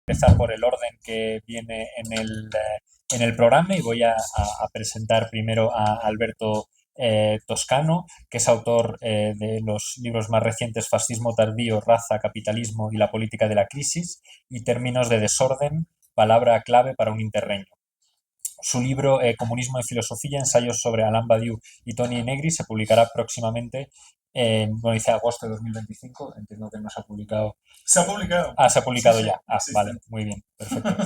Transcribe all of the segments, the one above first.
empezar por el orden que viene en el programa y voy a presentar primero a Alberto Toscano, que es autor de los libros más recientes Fascismo tardío, Raza, Capitalismo y la política de la crisis y Términos de desorden, palabra clave para un interreño. Su libro Comunismo y Filosofía, ensayos sobre Alain Badiou y Tony Negri se publicará próximamente bueno, dice agosto de 2025, entiendo que no se ha publicado. Se ha publicado. Ah, se ha Sí, publicado sí, ya. Ah, existe. vale, muy bien, perfecto.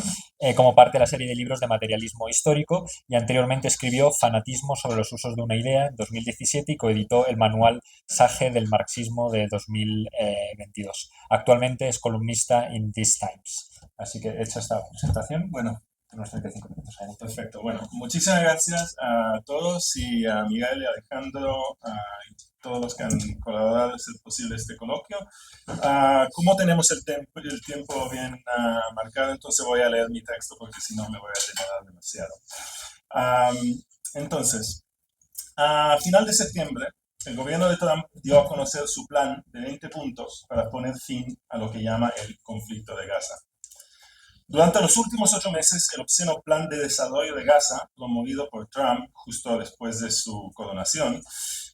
Como parte de la serie de libros de materialismo histórico y anteriormente escribió Fanatismo sobre los usos de una idea en 2017 y coeditó el manual Sage del marxismo de 2022. Actualmente es columnista en These Times. Así que hecha esta presentación, bueno, unos 35 minutos. Perfecto. Bueno, muchísimas gracias a todos y a Miguel y a Alejandro y todos los que han colaborado en hacer posible este coloquio. Como tenemos el tiempo bien marcado, entonces voy a leer mi texto porque si no me voy a demorar demasiado. Entonces, a final de septiembre, el gobierno de Trump dio a conocer su plan de 20 puntos para poner fin a lo que llama el conflicto de Gaza. Durante los últimos 8 meses, el obsceno plan de desarrollo de Gaza, promovido por Trump justo después de su coronación,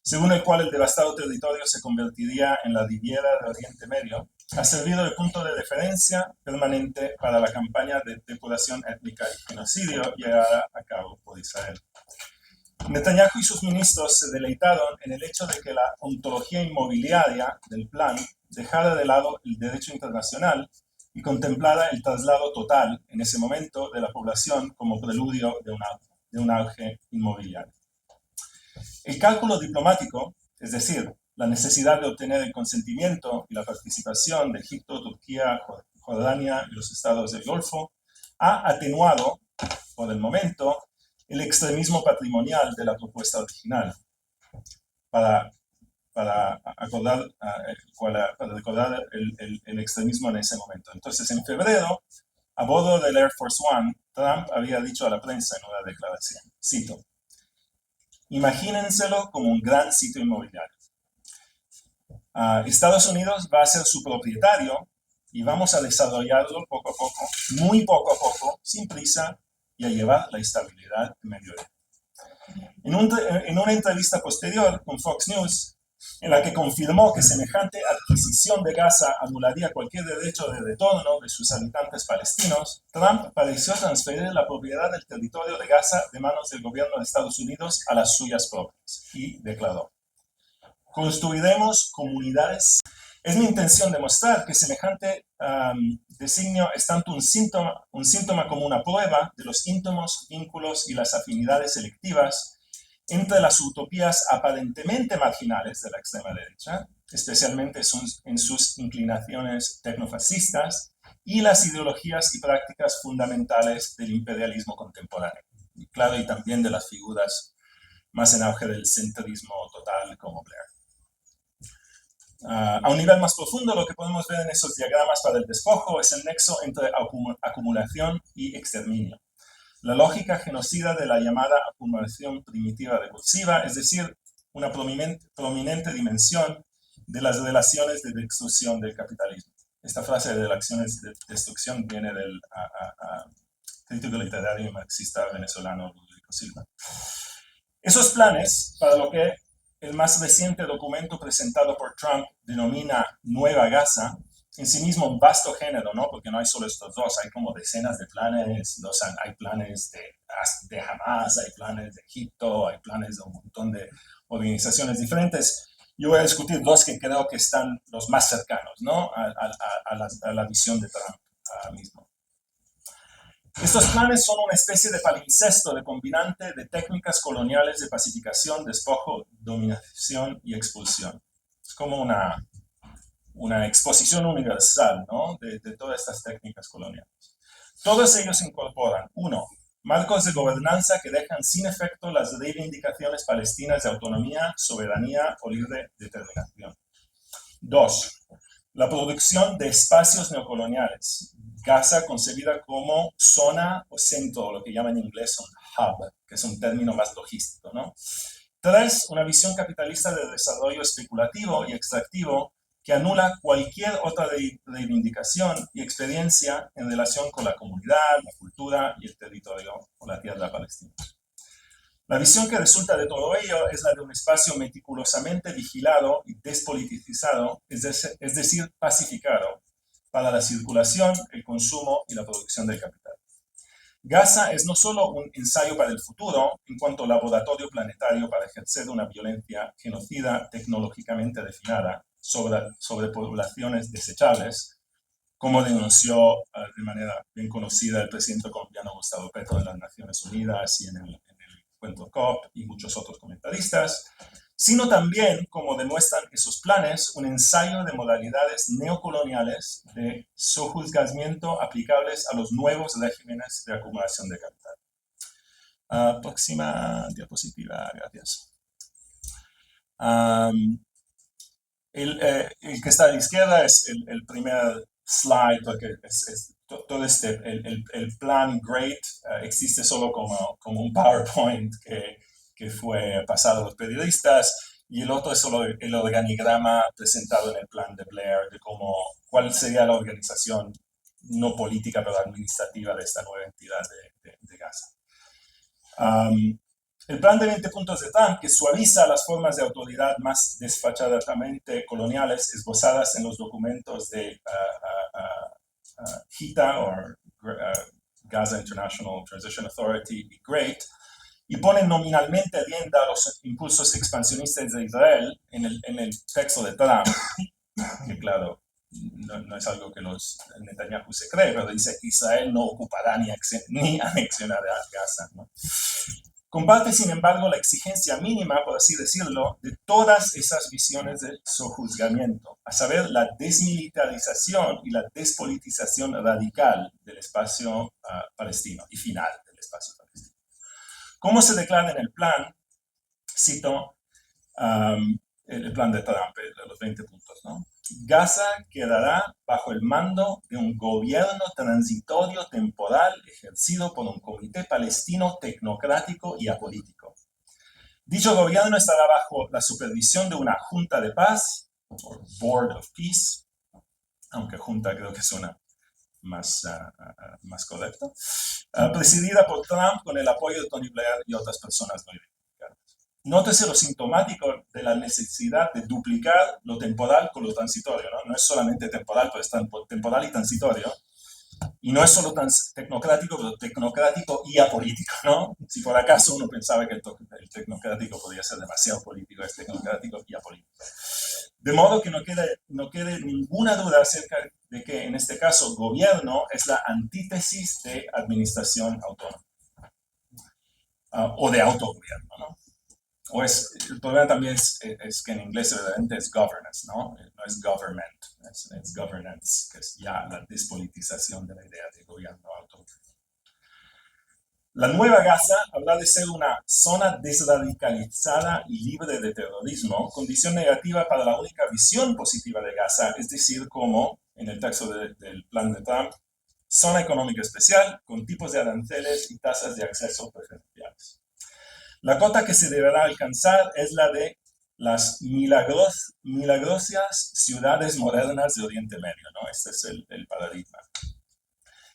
según el cual el devastado territorio se convertiría en la Riviera de Oriente Medio, ha servido de punto de referencia permanente para la campaña de depuración étnica y genocidio llevada a cabo por Israel. Netanyahu y sus ministros se deleitaron en el hecho de que la ontología inmobiliaria del plan dejara de lado el derecho internacional y contemplara el traslado total, en ese momento, de la población como preludio de un auge inmobiliario. El cálculo diplomático, es decir, la necesidad de obtener el consentimiento y la participación de Egipto, Turquía, Jordania y los estados del Golfo, ha atenuado, por el momento, el extremismo patrimonial de la propuesta original. Para recordar el extremismo en ese momento. Entonces, en febrero, a bordo del Air Force One, Trump había dicho a la prensa en una declaración, cito, imagínenselo como un gran sitio inmobiliario. Estados Unidos va a ser su propietario y vamos a desarrollarlo poco a poco, muy poco a poco, sin prisa, y a llevar la estabilidad en Medio Oriente. En una entrevista posterior con Fox News, en la que confirmó que semejante adquisición de Gaza anularía cualquier derecho de retorno de sus habitantes palestinos, Trump pareció transferir la propiedad del territorio de Gaza de manos del gobierno de Estados Unidos a las suyas propias y declaró, construiremos comunidades. Es mi intención demostrar que semejante designio es tanto un síntoma como una prueba de los íntimos vínculos y las afinidades selectivas entre las utopías aparentemente marginales de la extrema derecha, especialmente en sus inclinaciones tecnofascistas, y las ideologías y prácticas fundamentales del imperialismo contemporáneo. Y claro, y también de las figuras más en auge del centrismo total como Blair. A un nivel más profundo, lo que podemos ver en esos diagramas para el despojo es el nexo entre acumulación y exterminio. La lógica genocida de la llamada acumulación primitiva recursiva, es decir, una prominente dimensión de las relaciones de destrucción del capitalismo. Esta frase de relaciones de destrucción viene del crítico literario y marxista venezolano Rodrigo Silva. Esos planes, para lo que el más reciente documento presentado por Trump denomina Nueva Gaza, en sí mismo un vasto género, ¿no? Porque no hay solo estos dos, hay como decenas de planes, hay planes de Hamas, hay planes de Egipto, hay planes de un montón de organizaciones diferentes. Yo voy a discutir dos que creo que están los más cercanos, ¿no? A la visión de Trump mismo. Estos planes son una especie de palincesto de combinante de técnicas coloniales de pacificación, despojo, dominación y expulsión. Es como una exposición universal, ¿no? de todas estas técnicas coloniales. Todos ellos incorporan, uno, marcos de gobernanza que dejan sin efecto las reivindicaciones palestinas de autonomía, soberanía o libre determinación. Dos, la producción de espacios neocoloniales. Gaza concebida como zona o centro, lo que llaman en inglés un hub, que es un término más logístico, ¿no? Tres, una visión capitalista de desarrollo especulativo y extractivo que anula cualquier otra reivindicación y experiencia en relación con la comunidad, la cultura y el territorio o la tierra palestina. La visión que resulta de todo ello es la de un espacio meticulosamente vigilado y despolitizado, es decir, pacificado, para la circulación, el consumo y la producción del capital. Gaza es no solo un ensayo para el futuro en cuanto a laboratorio planetario para ejercer una violencia genocida tecnológicamente refinada sobre poblaciones desechables, como denunció de manera bien conocida el presidente colombiano Gustavo Petro en las Naciones Unidas y en el encuentro COP y muchos otros comentaristas, sino también, como demuestran esos planes, un ensayo de modalidades neocoloniales de sojuzgamiento aplicables a los nuevos regímenes de acumulación de capital. Próxima diapositiva, gracias. El que está a la izquierda es el primer slide, porque todo el plan GREAT existe solo como un PowerPoint que fue pasado a los periodistas, y el otro es solo el organigrama presentado en el plan de Blair de cuál sería la organización no política pero administrativa de esta nueva entidad de Gaza. El plan de 20 puntos de Trump, que suaviza las formas de autoridad más desfachadamente coloniales esbozadas en los documentos de GITA, o Gaza International Transition Authority, y GREAT, y pone nominalmente rienda a los impulsos expansionistas de Israel en el texto de Trump, que claro, no es algo que Netanyahu se cree, pero dice que Israel no ocupará ni anexionará Gaza, ¿no? Comparte, sin embargo, la exigencia mínima, por así decirlo, de todas esas visiones de sojuzgamiento, a saber, la desmilitarización y la despolitización radical del espacio palestino y final del espacio palestino. ¿Cómo se declara en el plan? Cito el plan de Trump, los 20 puntos, ¿no? Gaza quedará bajo el mando de un gobierno transitorio temporal ejercido por un comité palestino tecnocrático y apolítico. Dicho gobierno estará bajo la supervisión de una junta de paz, o Board of Peace, aunque junta creo que suena más correcto, presidida por Trump con el apoyo de Tony Blair y otras personas no identificadas. Nótese lo sintomático de la necesidad de duplicar lo temporal con lo transitorio, ¿no? No es solamente temporal, pero es temporal y transitorio. Y no es solo tecnocrático, pero tecnocrático y apolítico, ¿no? Si por acaso uno pensaba que el tecnocrático podía ser demasiado político, es tecnocrático y apolítico. De modo que no quede ninguna duda acerca de que en este caso gobierno es la antítesis de administración autónoma. O de autogobierno, ¿no? El problema también es que en inglés realmente es governance, ¿no? No es government, es governance, que es ya la despolitización de la idea de gobierno autónomo. La nueva Gaza habla de ser una zona desradicalizada y libre de terrorismo, condición negativa para la única visión positiva de Gaza, es decir, como en el texto del plan de Trump, zona económica especial con tipos de aranceles y tasas de acceso preferenciales. La cota que se deberá alcanzar es la de las milagrosas ciudades modernas de Oriente Medio, ¿no? Este es el paradigma.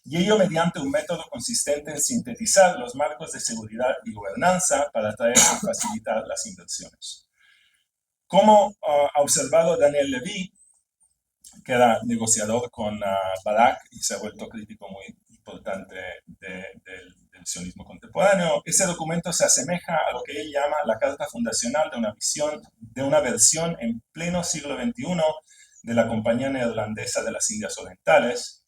Y ello mediante un método consistente en sintetizar los marcos de seguridad y gobernanza para atraer y facilitar las inversiones. Como ha observado Daniel Levy, que era negociador con Barak y se ha vuelto crítico muy importante del sionismo contemporáneo, ese documento se asemeja a lo que él llama la carta fundacional de una versión en pleno siglo XXI de la Compañía Neerlandesa de las Indias Orientales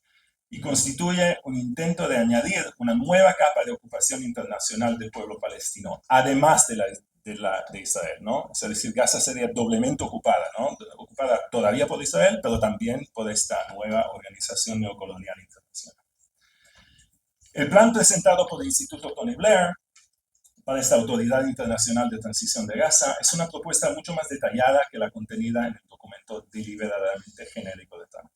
y constituye un intento de añadir una nueva capa de ocupación internacional del pueblo palestino, además de Israel, ¿no? Es decir, Gaza sería doblemente ocupada, ¿no? Ocupada todavía por Israel, pero también por esta nueva organización neocolonial internacional. El plan presentado por el Instituto Tony Blair para esta Autoridad Internacional de Transición de Gaza es una propuesta mucho más detallada que la contenida en el documento deliberadamente genérico de Trump.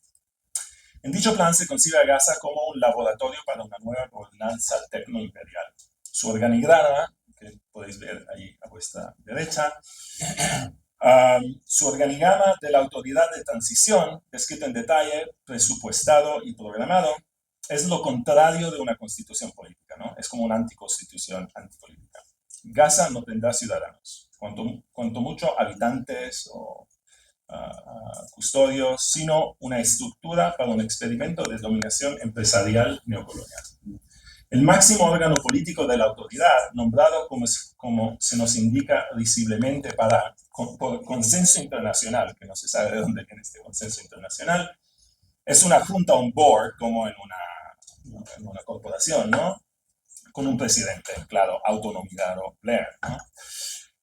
En dicho plan se concibe a Gaza como un laboratorio para una nueva gobernanza tecnoimperial. Su organigrama, que podéis ver ahí a vuestra derecha, Su organigrama de la autoridad de transición, descrito en detalle, presupuestado y programado, es lo contrario de una constitución política, ¿no? Es como una anticonstitución antipolítica. Gaza no tendrá ciudadanos, cuanto mucho habitantes o custodios, sino una estructura para un experimento de dominación empresarial neocolonial. El máximo órgano político de la autoridad, nombrado como se nos indica visiblemente por consenso internacional, que no se sabe de dónde viene este consenso internacional, es una junta on board, como en una corporación, ¿no? Con un presidente, claro, autonomizado, Blair, ¿no?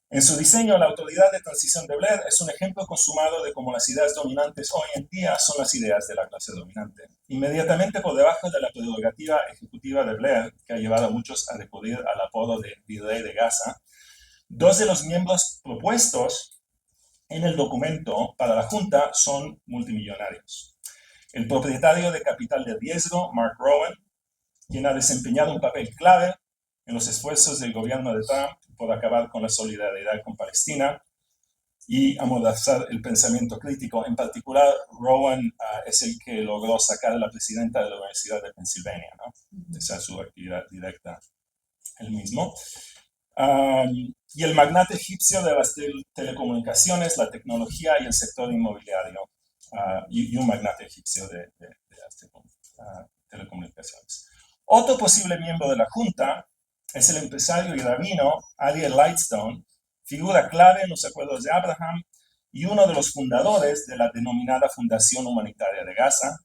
En su diseño, la autoridad de transición de Blair es un ejemplo consumado de cómo las ideas dominantes hoy en día son las ideas de la clase dominante. Inmediatamente por debajo de la prerrogativa ejecutiva de Blair, que ha llevado a muchos a recurrir al apodo de Virrey de Gaza, dos de los miembros propuestos en el documento para la Junta son multimillonarios. El propietario de capital de riesgo, Mark Rowan, quien ha desempeñado un papel clave en los esfuerzos del gobierno de Trump por acabar con la solidaridad con Palestina y amordazar el pensamiento crítico. En particular, Rowan es el que logró sacar a la presidenta de la Universidad de Pensilvania, ¿no? Esa es su actividad directa, él mismo. Y el magnate egipcio de las telecomunicaciones, la tecnología y el sector inmobiliario, y un magnate egipcio de las telecomunicaciones. Otro posible miembro de la Junta es el empresario y rabino Ariel Lightstone, figura clave en los acuerdos de Abraham y uno de los fundadores de la denominada Fundación Humanitaria de Gaza,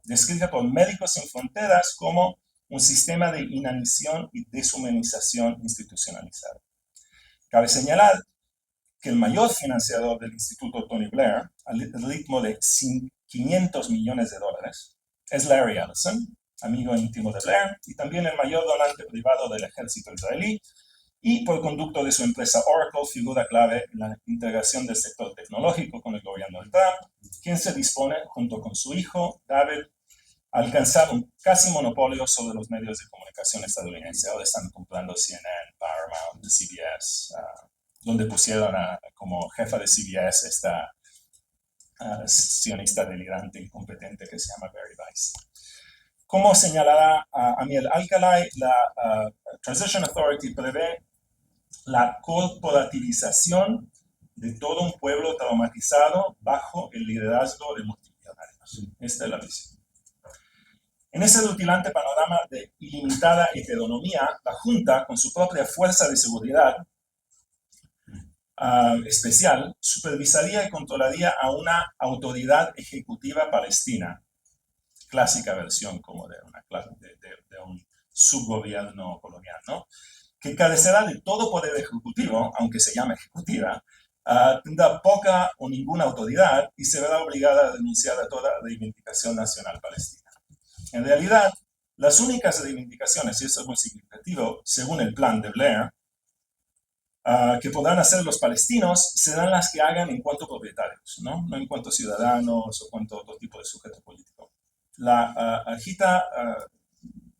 descrita por Médicos Sin Fronteras como un sistema de inanición y deshumanización institucionalizado. Cabe señalar que el mayor financiador del Instituto Tony Blair, al ritmo de $500 millones, es Larry Ellison, amigo íntimo de Blair, y también el mayor donante privado del ejército israelí, y por conducto de su empresa Oracle, figura clave en la integración del sector tecnológico con el gobierno de Trump, quien se dispone, junto con su hijo, David, a alcanzar un casi monopolio sobre los medios de comunicación estadounidenses. Ahora están comprando CNN, Paramount, CBS, donde pusieron como jefa de CBS esta sionista delirante incompetente que se llama Barry Weiss. Como señalará Amiel Alcalay, la Transition Authority prevé la corporativización de todo un pueblo traumatizado bajo el liderazgo de multimillonarios. Esta es la visión. En ese rutilante panorama de ilimitada heteronomía, la Junta, con su propia fuerza de seguridad especial, supervisaría y controlaría a una autoridad ejecutiva palestina, clásica versión como de un subgobierno colonial, ¿no? Que carecerá de todo poder ejecutivo, aunque se llame ejecutiva, tendrá poca o ninguna autoridad y se verá obligada a renunciar a toda reivindicación nacional palestina. En realidad, las únicas reivindicaciones, y eso es muy significativo, según el plan de Blair, que podrán hacer los palestinos, serán las que hagan en cuanto propietarios, ¿no? No en cuanto ciudadanos o cuanto otro tipo de sujeto político. La AGITA,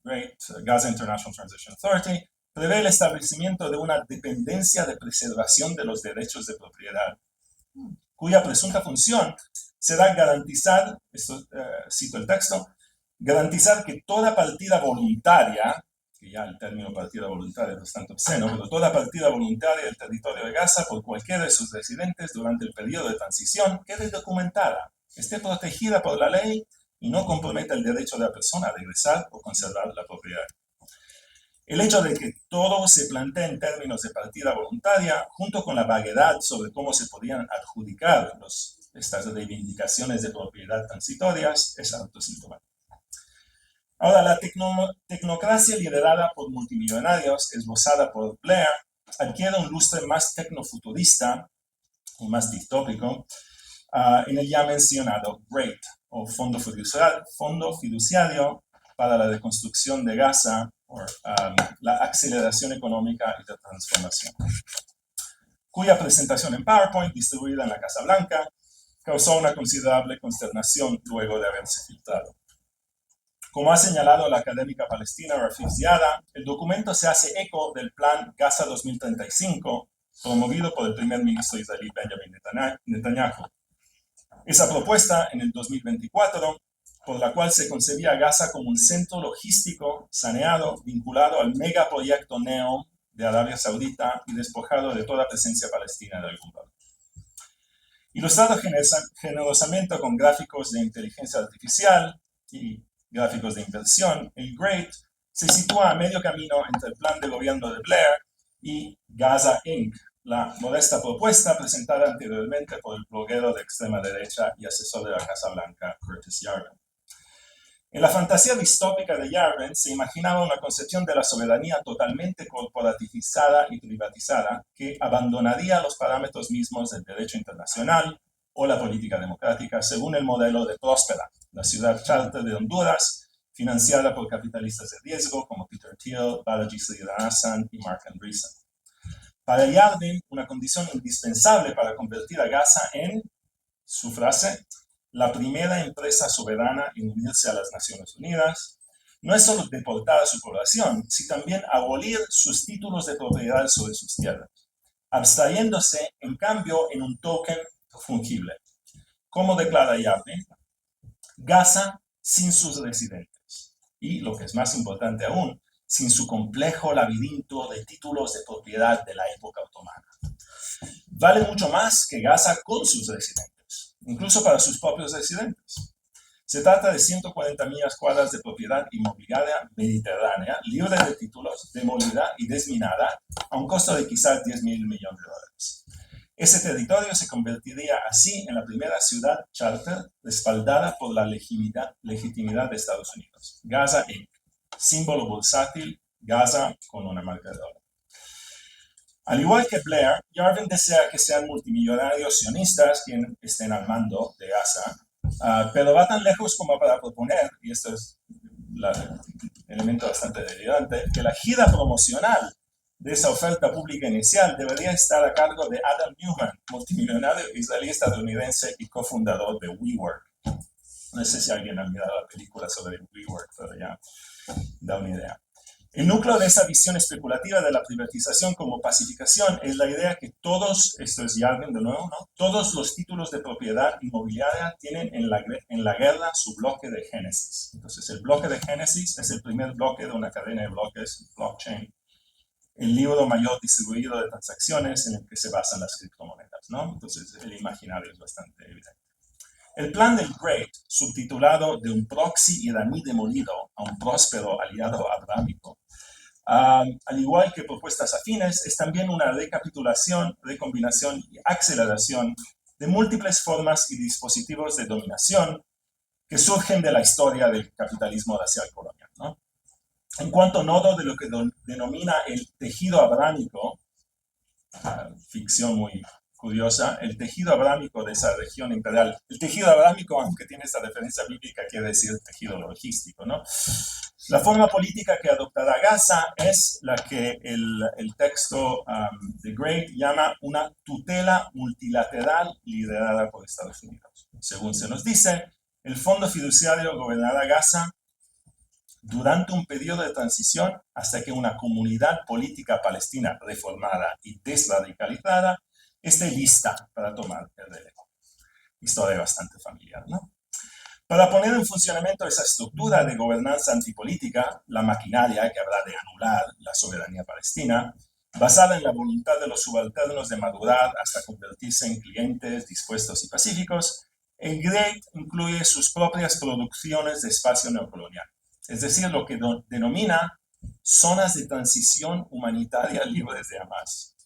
Great Gaza International Transition Authority, prevé el establecimiento de una dependencia de preservación de los derechos de propiedad, cuya presunta función será garantizar, cito el texto, garantizar que toda partida voluntaria, que ya el término partida voluntaria es bastante obsceno, pero toda partida voluntaria del territorio de Gaza por cualquiera de sus residentes durante el periodo de transición quede documentada, esté protegida por la ley y no comprometa el derecho de la persona a regresar o conservar la propiedad. El hecho de que todo se plantee en términos de partida voluntaria, junto con la vaguedad sobre cómo se podrían adjudicar estas reivindicaciones de propiedad transitorias, es autosintomático. Ahora, la tecnocracia liderada por multimillonarios, esbozada por Blair, adquiere un lustre más tecnofuturista o más distópico en el ya mencionado GREAT, o Fondo Fiduciario para la Reconstrucción de Gaza, o la Aceleración Económica y la Transformación, cuya presentación en PowerPoint, distribuida en la Casa Blanca, causó una considerable consternación luego de haberse filtrado. Como ha señalado la académica palestina Rafik Ziada, el documento se hace eco del Plan Gaza 2035, promovido por el primer ministro israelí Benjamin Netanyahu. Esa propuesta en el 2024, por la cual se concebía a Gaza como un centro logístico saneado, vinculado al megaproyecto NEOM de Arabia Saudita y despojado de toda presencia palestina en algún lado. Ilustrado generosamente con gráficos de inteligencia artificial y gráficos de inversión, el GREAT se sitúa a medio camino entre el plan de gobierno de Blair y Gaza Inc., la modesta propuesta presentada anteriormente por el bloguero de extrema derecha y asesor de la Casa Blanca, Curtis Yarvin. En la fantasía distópica de Yarvin se imaginaba una concepción de la soberanía totalmente corporativizada y privatizada que abandonaría los parámetros mismos del derecho internacional o la política democrática según el modelo de Próspera, la ciudad charter de Honduras, financiada por capitalistas de riesgo como Peter Thiel, Balaji Srinivasan y Mark Andreessen. Para Yarvin, una condición indispensable para convertir a Gaza en, su frase, la primera empresa soberana en unirse a las Naciones Unidas, no es solo deportar a su población, sino también abolir sus títulos de propiedad sobre sus tierras, abstrayéndose, en cambio, en un token fungible. Como declara Yarvin, Gaza sin sus residentes y, lo que es más importante aún, sin su complejo laberinto de títulos de propiedad de la época otomana. Vale mucho más que Gaza con sus residentes, incluso para sus propios residentes. Se trata de 140 millas cuadradas de propiedad inmobiliaria mediterránea, libre de títulos, demolida y desminada, a un costo de quizás $10,000 millones. Ese territorio se convertiría así en la primera ciudad charter respaldada por la legitimidad de Estados Unidos. Gaza Inc., símbolo bursátil, Gaza con una marca de dólar. Al igual que Blair, Yarvin desea que sean multimillonarios sionistas quienes estén al mando de Gaza, pero va tan lejos como para proponer, y esto es un elemento bastante delirante, que la gira promocional de esa oferta pública inicial debería estar a cargo de Adam Neumann, multimillonario israelí estadounidense y cofundador de WeWork. No sé si alguien ha mirado la película sobre WeWork, pero ya da una idea. El núcleo de esa visión especulativa de la privatización como pacificación es la idea que todos, esto es Yarvin de nuevo, ¿no? Todos los títulos de propiedad inmobiliaria tienen en la guerra su bloque de génesis. Entonces, el bloque de génesis es el primer bloque de una cadena de bloques, blockchain, el libro mayor distribuido de transacciones en el que se basan las criptomonedas, ¿no? Entonces, el imaginario es bastante evidente. El plan del GREAT, subtitulado de un proxy iraní demolido a un próspero aliado abrámico, al igual que propuestas afines, es también una recapitulación, recombinación y aceleración de múltiples formas y dispositivos de dominación que surgen de la historia del capitalismo racial colonial, ¿no? En cuanto nodo de lo que denomina el tejido abrámico, ficción muy curiosa, el tejido abrámico de esa región imperial. El tejido abrámico, aunque tiene esta referencia bíblica, quiere decir tejido logístico, ¿no? La forma política que adoptará Gaza es la que el texto de GREAT llama una tutela multilateral liderada por Estados Unidos. Según se nos dice, el Fondo Fiduciario gobernará Gaza durante un periodo de transición hasta que una comunidad política palestina reformada y desradicalizada esté lista para tomar el relevo. Historia bastante familiar, ¿no? Para poner en funcionamiento esa estructura de gobernanza antipolítica, la maquinaria que habrá de anular la soberanía palestina, basada en la voluntad de los subalternos de madurar hasta convertirse en clientes dispuestos y pacíficos, el GREAT incluye sus propias producciones de espacio neocolonial, es decir, lo que denomina zonas de transición humanitaria libres de Hamas.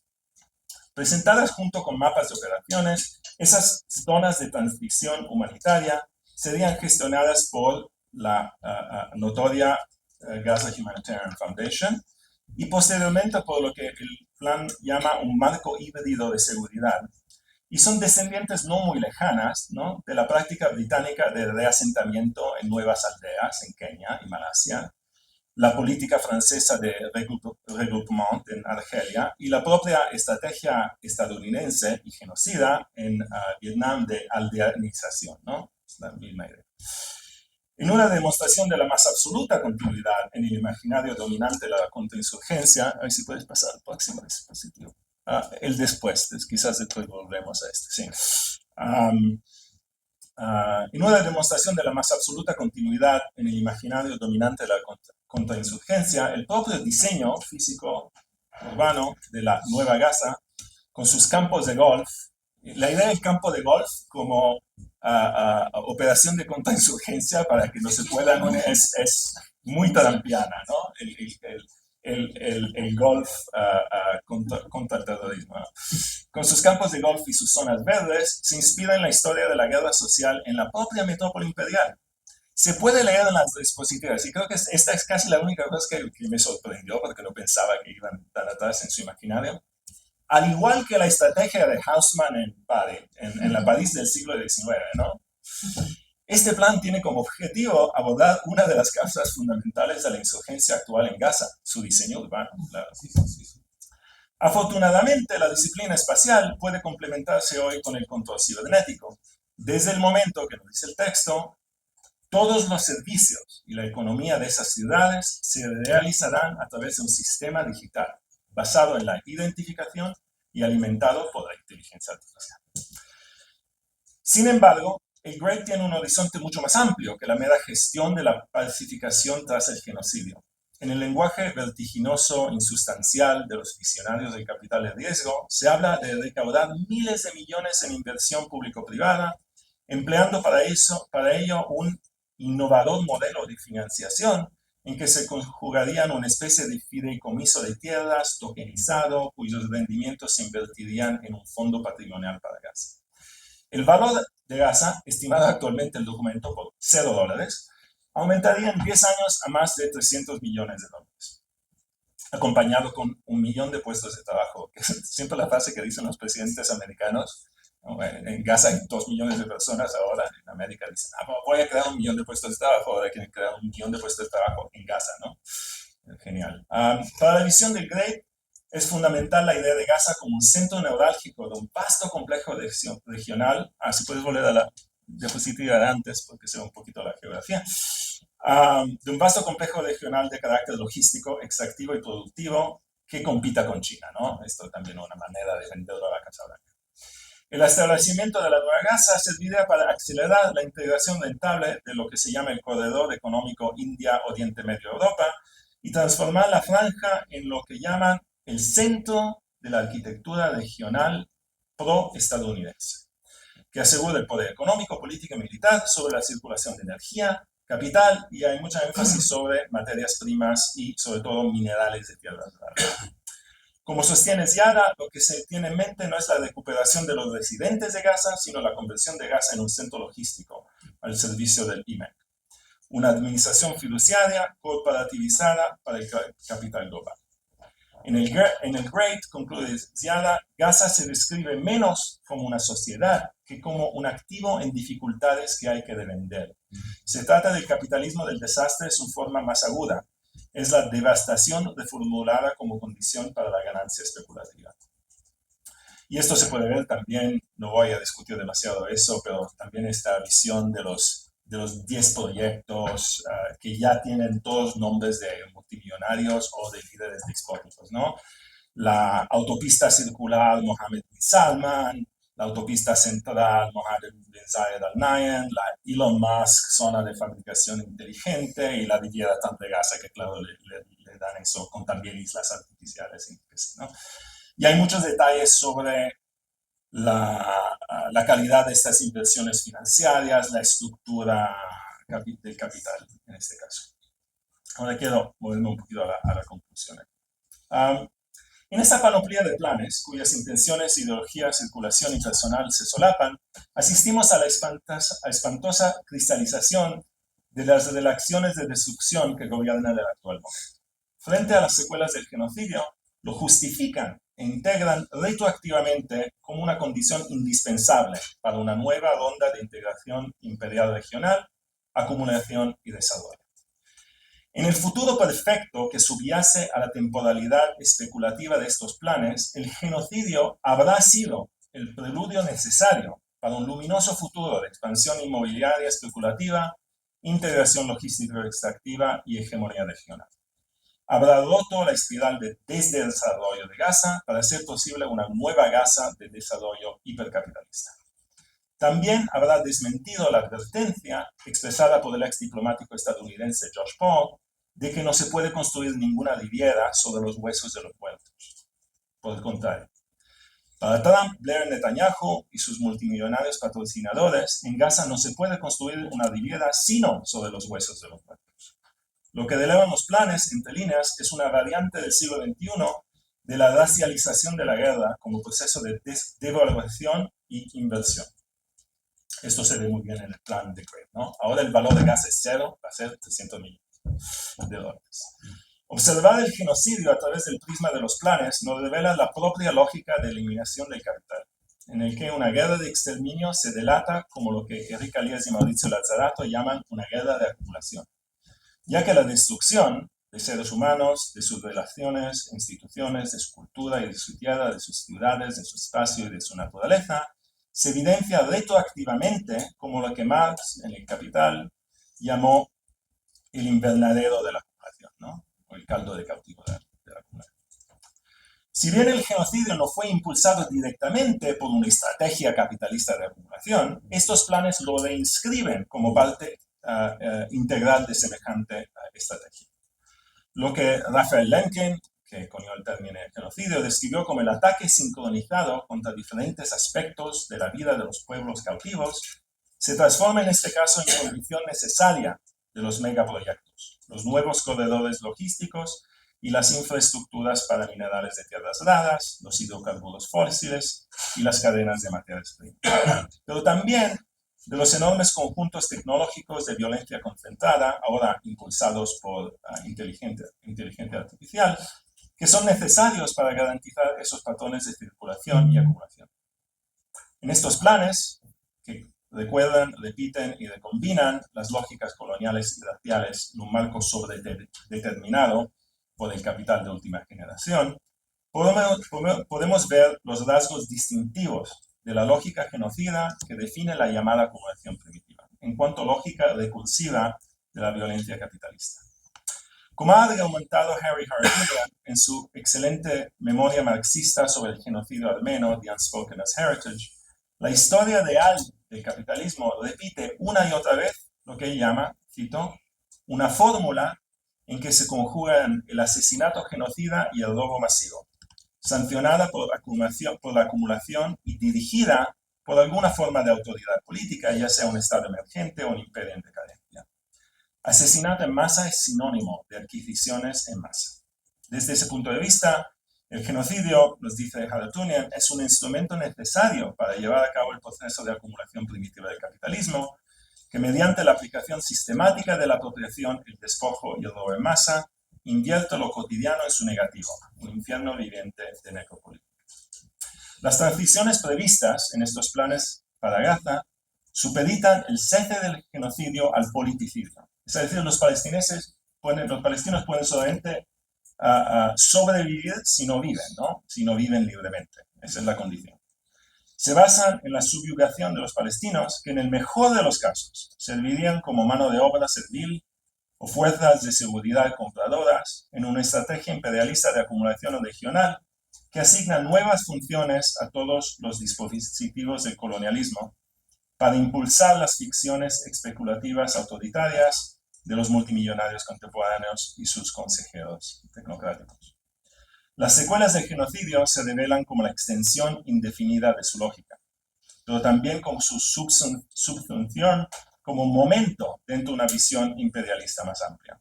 Presentadas junto con mapas de operaciones, esas zonas de transición humanitaria serían gestionadas por la notoria Gaza Humanitarian Foundation y posteriormente por lo que el plan llama un marco híbrido de seguridad. Y son descendientes no muy lejanas, ¿no?, de la práctica británica de reasentamiento en nuevas aldeas en Kenia y Malasia, la política francesa de regroupement en Argelia y la propia estrategia estadounidense y genocida en Vietnam de aldeanización, ¿no? Es la misma idea. En una demostración de la más absoluta continuidad en el imaginario dominante de la contrainsurgencia, a ver si puedes pasar al próximo dispositivo. El después, quizás después volvemos a este, sí. En una demostración de la más absoluta continuidad en el imaginario dominante de la contrainsurgencia, el propio diseño físico urbano de la Nueva Gaza, con sus campos de golf, la idea del campo de golf como operación de contrainsurgencia para que no se puedan es muy trampiana, ¿no? El golf contra el terrorismo, ¿no? Con sus campos de golf y sus zonas verdes, se inspira en la historia de la guerra social en la propia metrópoli imperial. Se puede leer en las diapositivas y creo que esta es casi la única cosa que me sorprendió porque no pensaba que iban tan atrás en su imaginario. Al igual que la estrategia de Haussmann en la París del siglo XIX, ¿no? Este plan tiene como objetivo abordar una de las causas fundamentales de la insurgencia actual en Gaza, su diseño urbano. Claro. Afortunadamente, la disciplina espacial puede complementarse hoy con el control cibernético. Desde el momento que nos dice el texto, todos los servicios y la economía de esas ciudades se realizarán a través de un sistema digital basado en la identificación y alimentado por la inteligencia artificial. Sin embargo, el GREAT tiene un horizonte mucho más amplio que la mera gestión de la pacificación tras el genocidio. En el lenguaje vertiginoso, insustancial de los visionarios del capital de riesgo, se habla de recaudar miles de millones en inversión público-privada, empleando para ello un innovador modelo de financiación en que se conjugarían una especie de fideicomiso de tierras tokenizado, cuyos rendimientos se invertirían en un fondo patrimonial para Gaza. El valor de Gaza, estimado actualmente el documento por $0, aumentaría en 10 años a más de $300 millones, acompañado con 1 millón de puestos de trabajo. Siempre la frase que dicen los presidentes americanos, en Gaza hay 2 millones de personas, ahora en América dicen, voy a crear 1 millón de puestos de trabajo, ahora quieren crear 1 millón de puestos de trabajo en Gaza, ¿no? Genial. Para la visión del GREAT, es fundamental la idea de Gaza como un centro neurálgico de un vasto complejo regional. Si puedes volver a la diapositiva de antes, porque se ve un poquito la geografía. De un vasto complejo regional de carácter logístico, extractivo y productivo que compita con China, ¿no? Esto también es una manera de vender a la Casa Blanca. El establecimiento de la Nueva Gaza serviría para acelerar la integración rentable de lo que se llama el corredor económico India-Oriente Medio-Europa y transformar la franja en lo que llaman el centro de la arquitectura regional pro-estadounidense, que asegura el poder económico, político y militar sobre la circulación de energía, capital, y hay mucha énfasis sobre materias primas y sobre todo minerales de tierras raras. Como sostiene Ziada, lo que se tiene en mente no es la recuperación de los residentes de Gaza, sino la conversión de Gaza en un centro logístico al servicio del IMEC. Una administración fiduciaria corporativizada para el capital global. En el GREAT, concluye Ziada, Gaza se describe menos como una sociedad que como un activo en dificultades que hay que revender. Se trata del capitalismo del desastre en su forma más aguda. Es la devastación reformulada como condición para la ganancia especulativa. Y esto se puede ver también, no voy a discutir demasiado eso, pero también esta visión de los 10 proyectos que ya tienen todos nombres de multimillonarios o de líderes despóticos, ¿no? La autopista circular Mohammed bin Salman, la autopista central Mohammed bin Zayed Al Nahyan, la Elon Musk zona de fabricación inteligente y la Riviera de Gaza, que claro le dan eso con también islas artificiales, ¿no? Y hay muchos detalles sobre la calidad de estas inversiones financieras, la estructura del capital en este caso. Ahora quiero moverme un poquito a la conclusión. En esta panoplia de planes, cuyas intenciones, ideología, circulación y personal se solapan, asistimos a la espantosa cristalización de las relaciones de destrucción que gobiernan el actual momento. Frente a las secuelas del genocidio, lo justifican e integran retroactivamente como una condición indispensable para una nueva ronda de integración imperial regional, acumulación y desarrollo. En el futuro perfecto que subyace a la temporalidad especulativa de estos planes, el genocidio habrá sido el preludio necesario para un luminoso futuro de expansión inmobiliaria especulativa, integración logística extractiva y hegemonía regional. habrá roto la espiral de desdesarrollo de Gaza para hacer posible una nueva Gaza de desarrollo hipercapitalista. También habrá desmentido la advertencia expresada por el ex diplomático estadounidense Josh Paul de que no se puede construir ninguna vivienda sobre los huesos de los muertos. Por el contrario, para Trump, Blair, Netanyahu y sus multimillonarios patrocinadores, en Gaza no se puede construir una vivienda sino sobre los huesos de los muertos. Lo que delevan los planes, entre líneas, es una variante del siglo XXI de la racialización de la guerra como proceso de devaluación y inversión. Esto se ve muy bien en el plan de Craig, ¿no? Ahora el valor de Gaza es cero, va a ser 300 millones de dólares. Observar el genocidio a través del prisma de los planes nos revela la propia lógica de eliminación del capital, en el que una guerra de exterminio se delata como lo que Eric Alias y Maurizio Lazzarato llaman una guerra de acumulación, ya que la destrucción de seres humanos, de sus relaciones, instituciones, de su cultura y de su tierra, de sus ciudades, de su espacio y de su naturaleza, se evidencia retroactivamente como lo que Marx en el Capital llamó el invernadero de la acumulación, ¿no? O el caldo de cautivo de la acumulación. Si bien el genocidio no fue impulsado directamente por una estrategia capitalista de acumulación, estos planes lo reinscriben como parte integral de semejante estrategia. Lo que Raphael Lemkin, que conoció el término genocidio, describió como el ataque sincronizado contra diferentes aspectos de la vida de los pueblos cautivos, se transforma en este caso en condición necesaria de los megaproyectos, los nuevos corredores logísticos y las infraestructuras para minerales de tierras raras, los hidrocarburos fósiles y las cadenas de materias primas. Pero también de los enormes conjuntos tecnológicos de violencia concentrada, ahora impulsados por inteligencia artificial, que son necesarios para garantizar esos patrones de circulación y acumulación. En estos planes, que recuerdan, repiten y recombinan las lógicas coloniales y raciales en un marco sobredeterminado por el capital de última generación, podemos ver los rasgos distintivos de la lógica genocida que define la llamada acumulación primitiva, en cuanto a lógica recursiva de la violencia capitalista. Como ha argumentado Harry Hardingham en su excelente memoria marxista sobre el genocidio armenio, The Unspoken as Heritage, la historia real del capitalismo repite una y otra vez lo que él llama, cito, una fórmula en que se conjugan el asesinato genocida y el robo masivo, sancionada por la acumulación y dirigida por alguna forma de autoridad política, ya sea un Estado emergente o un imperio en decadencia. Asesinato en masa es sinónimo de adquisiciones en masa. Desde ese punto de vista, el genocidio, nos dice Harutunian, es un instrumento necesario para llevar a cabo el proceso de acumulación primitiva del capitalismo, que mediante la aplicación sistemática de la apropiación, el despojo y el robo en masa, invierte lo cotidiano en su negativo, un infierno viviente de necropolítica. Las transiciones previstas en estos planes para Gaza supeditan el cese del genocidio al politicismo. Es decir, los palestinos pueden solamente sobrevivir si no viven, ¿no? Si no viven libremente. Esa es la condición. Se basan en la subyugación de los palestinos, que en el mejor de los casos servirían como mano de obra servil o fuerzas de seguridad compradoras en una estrategia imperialista de acumulación regional que asigna nuevas funciones a todos los dispositivos del colonialismo para impulsar las ficciones especulativas autoritarias de los multimillonarios contemporáneos y sus consejeros tecnocráticos. Las secuelas del genocidio se revelan como la extensión indefinida de su lógica, pero también como su subsunción como un momento dentro de una visión imperialista más amplia.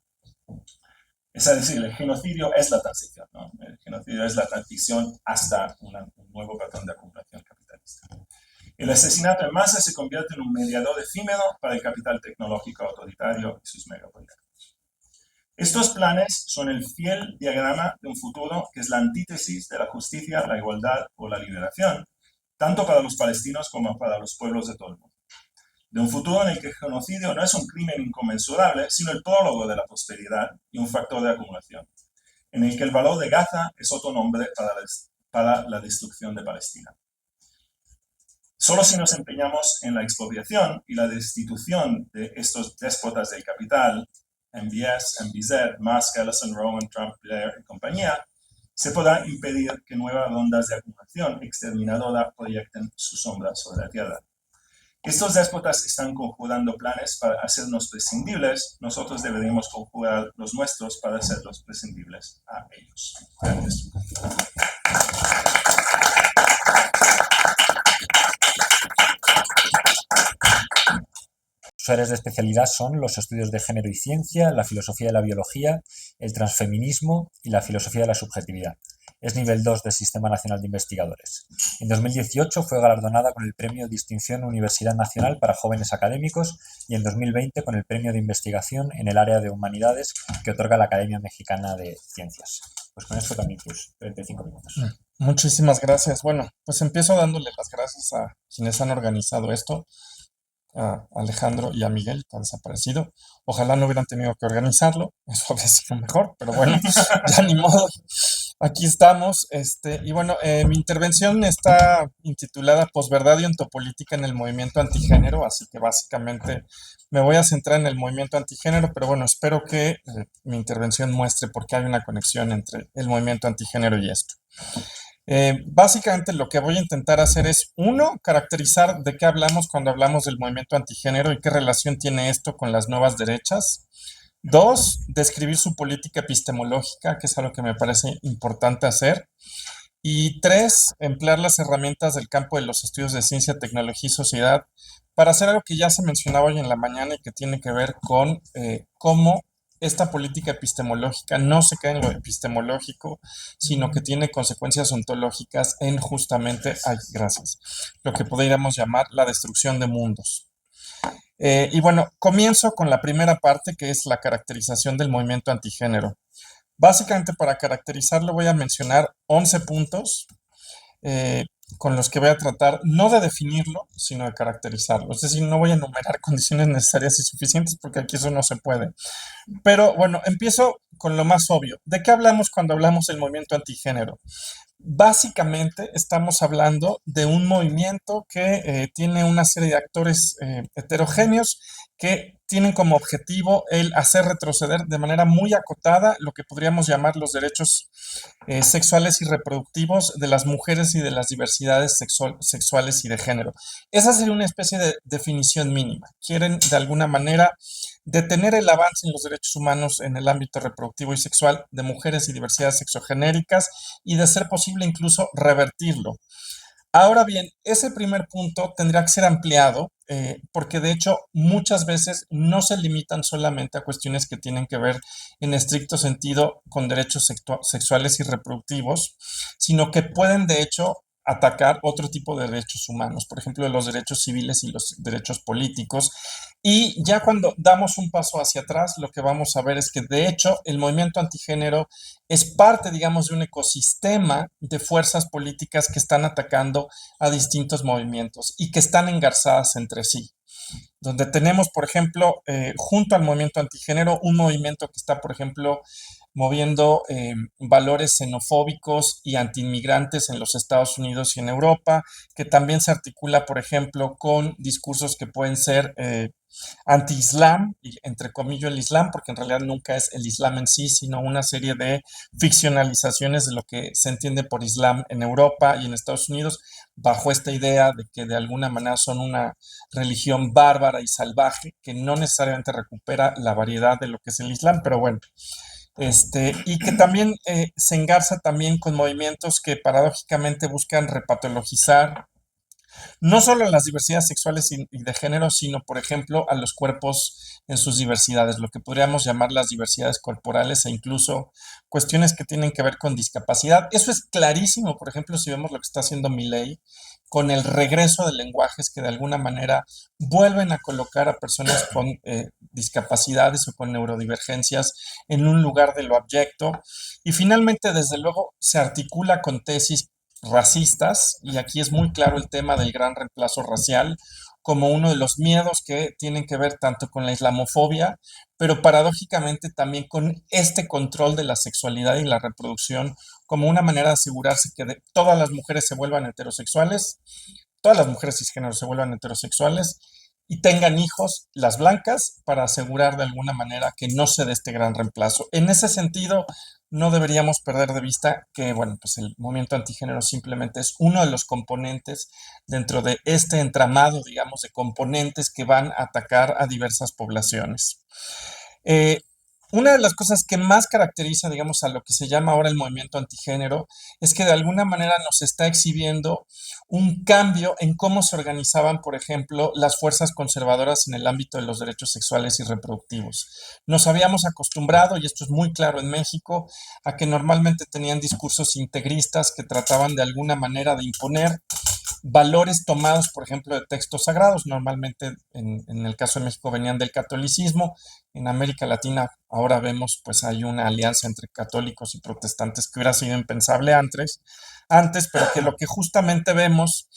Es decir, el genocidio es la transición, ¿no? El genocidio es la transición hasta un nuevo patrón de acumulación capitalista. El asesinato en masa se convierte en un mediador efímero para el capital tecnológico autoritario y sus megaproyectos. Estos planes son el fiel diagrama de un futuro que es la antítesis de la justicia, la igualdad o la liberación, tanto para los palestinos como para los pueblos de todo el mundo. De un futuro en el que el genocidio no es un crimen inconmensurable, sino el prólogo de la prosperidad y un factor de acumulación, en el que el valor de Gaza es otro nombre para la destrucción de Palestina. Solo si nos empeñamos en la expropiación y la destitución de estos déspotas del capital, MBS, MBZ, Musk, Ellison, Rowan, Trump, Blair y compañía, se podrá impedir que nuevas rondas de acumulación exterminadora proyecten su sombra sobre la Tierra. Estos déspotas están conjurando planes para hacernos prescindibles. Nosotros deberíamos conjurar los nuestros para hacerlos prescindibles a ellos. Gracias. Sus áreas de especialidad son los estudios de género y ciencia, la filosofía de la biología, el transfeminismo y la filosofía de la subjetividad. Es nivel 2 del Sistema Nacional de Investigadores. En 2018 fue galardonada con el Premio Distinción Universidad Nacional para Jóvenes Académicos y en 2020 con el Premio de Investigación en el área de Humanidades que otorga la Academia Mexicana de Ciencias. Pues con esto también, pues, 35 minutos. Muchísimas gracias. Bueno, pues empiezo dándole las gracias a quienes han organizado esto, a Alejandro y a Miguel, que han desaparecido. Ojalá no hubieran tenido que organizarlo, eso habría sido mejor, pero bueno, ya ni modo. Aquí estamos, y bueno, mi intervención está intitulada Posverdad y ontopolítica en el movimiento antigénero, así que básicamente me voy a centrar en el movimiento antigénero, pero bueno, espero que mi intervención muestre por qué hay una conexión entre el movimiento antigénero y esto. Básicamente lo que voy a intentar hacer es, uno, caracterizar de qué hablamos cuando hablamos del movimiento antigénero y qué relación tiene esto con las nuevas derechas. Dos, describir su política epistemológica, que es algo que me parece importante hacer. Y tres, emplear las herramientas del campo de los estudios de ciencia, tecnología y sociedad para hacer algo que ya se mencionaba hoy en la mañana y que tiene que ver con cómo esta política epistemológica no se queda en lo epistemológico, sino que tiene consecuencias ontológicas en justamente, gracias, lo que podríamos llamar la destrucción de mundos. Y bueno, comienzo con la primera parte, que es la caracterización del movimiento antigénero. Básicamente, para caracterizarlo voy a mencionar 11 puntos con los que voy a tratar no de definirlo, sino de caracterizarlo. Es decir, no voy a enumerar condiciones necesarias y suficientes porque aquí eso no se puede. Pero bueno, empiezo con lo más obvio. ¿De qué hablamos cuando hablamos del movimiento antigénero? Básicamente estamos hablando de un movimiento que tiene una serie de actores heterogéneos que tienen como objetivo el hacer retroceder de manera muy acotada lo que podríamos llamar los derechos sexuales y reproductivos de las mujeres y de las diversidades sexuales y de género. Esa sería una especie de definición mínima. Quieren de alguna manera detener el avance en los derechos humanos en el ámbito reproductivo y sexual de mujeres y diversidades sexogenéricas y, de ser posible, incluso revertirlo. Ahora bien, ese primer punto tendría que ser ampliado porque de hecho muchas veces no se limitan solamente a cuestiones que tienen que ver en estricto sentido con derechos sexuales y reproductivos, sino que pueden de hecho atacar otro tipo de derechos humanos, por ejemplo, los derechos civiles y los derechos políticos. Y ya cuando damos un paso hacia atrás, lo que vamos a ver es que de hecho el movimiento antigénero es parte, digamos, de un ecosistema de fuerzas políticas que están atacando a distintos movimientos y que están engarzadas entre sí. Donde tenemos, por ejemplo, junto al movimiento antigénero, un movimiento que está, por ejemplo, moviendo valores xenofóbicos y antiinmigrantes en los Estados Unidos y en Europa, que también se articula, por ejemplo, con discursos que pueden ser anti-islam, y entre comillas el islam, porque en realidad nunca es el islam en sí, sino una serie de ficcionalizaciones de lo que se entiende por islam en Europa y en Estados Unidos, bajo esta idea de que de alguna manera son una religión bárbara y salvaje, que no necesariamente recupera la variedad de lo que es el islam, pero bueno. Y que también se engarza también con movimientos que paradójicamente buscan repatologizar no solo a las diversidades sexuales y de género, sino, por ejemplo, a los cuerpos en sus diversidades, lo que podríamos llamar las diversidades corporales e incluso cuestiones que tienen que ver con discapacidad. Eso es clarísimo, por ejemplo, si vemos lo que está haciendo Milei con el regreso de lenguajes que de alguna manera vuelven a colocar a personas con discapacidades o con neurodivergencias en un lugar de lo abyecto. Y finalmente, desde luego, se articula con tesis racistas, y aquí es muy claro el tema del gran reemplazo racial como uno de los miedos que tienen que ver tanto con la islamofobia, pero paradójicamente también con este control de la sexualidad y la reproducción como una manera de asegurarse que todas las mujeres se vuelvan heterosexuales, todas las mujeres cisgénero se vuelvan heterosexuales y tengan hijos las blancas para asegurar de alguna manera que no se dé este gran reemplazo. En ese sentido, no deberíamos perder de vista que, bueno, pues el movimiento antigénero simplemente es uno de los componentes dentro de este entramado, digamos, de componentes que van a atacar a diversas poblaciones. Eh, una de las cosas que más caracteriza, digamos, a lo que se llama ahora el movimiento antigénero es que de alguna manera nos está exhibiendo un cambio en cómo se organizaban, por ejemplo, las fuerzas conservadoras en el ámbito de los derechos sexuales y reproductivos. Nos habíamos acostumbrado, y esto es muy claro en México, a que normalmente tenían discursos integristas que trataban de alguna manera de imponer valores tomados, por ejemplo, de textos sagrados. Normalmente, en el caso de México, venían del catolicismo. En América Latina, ahora vemos, pues hay una alianza entre católicos y protestantes que hubiera sido impensable antes, pero que lo que justamente vemos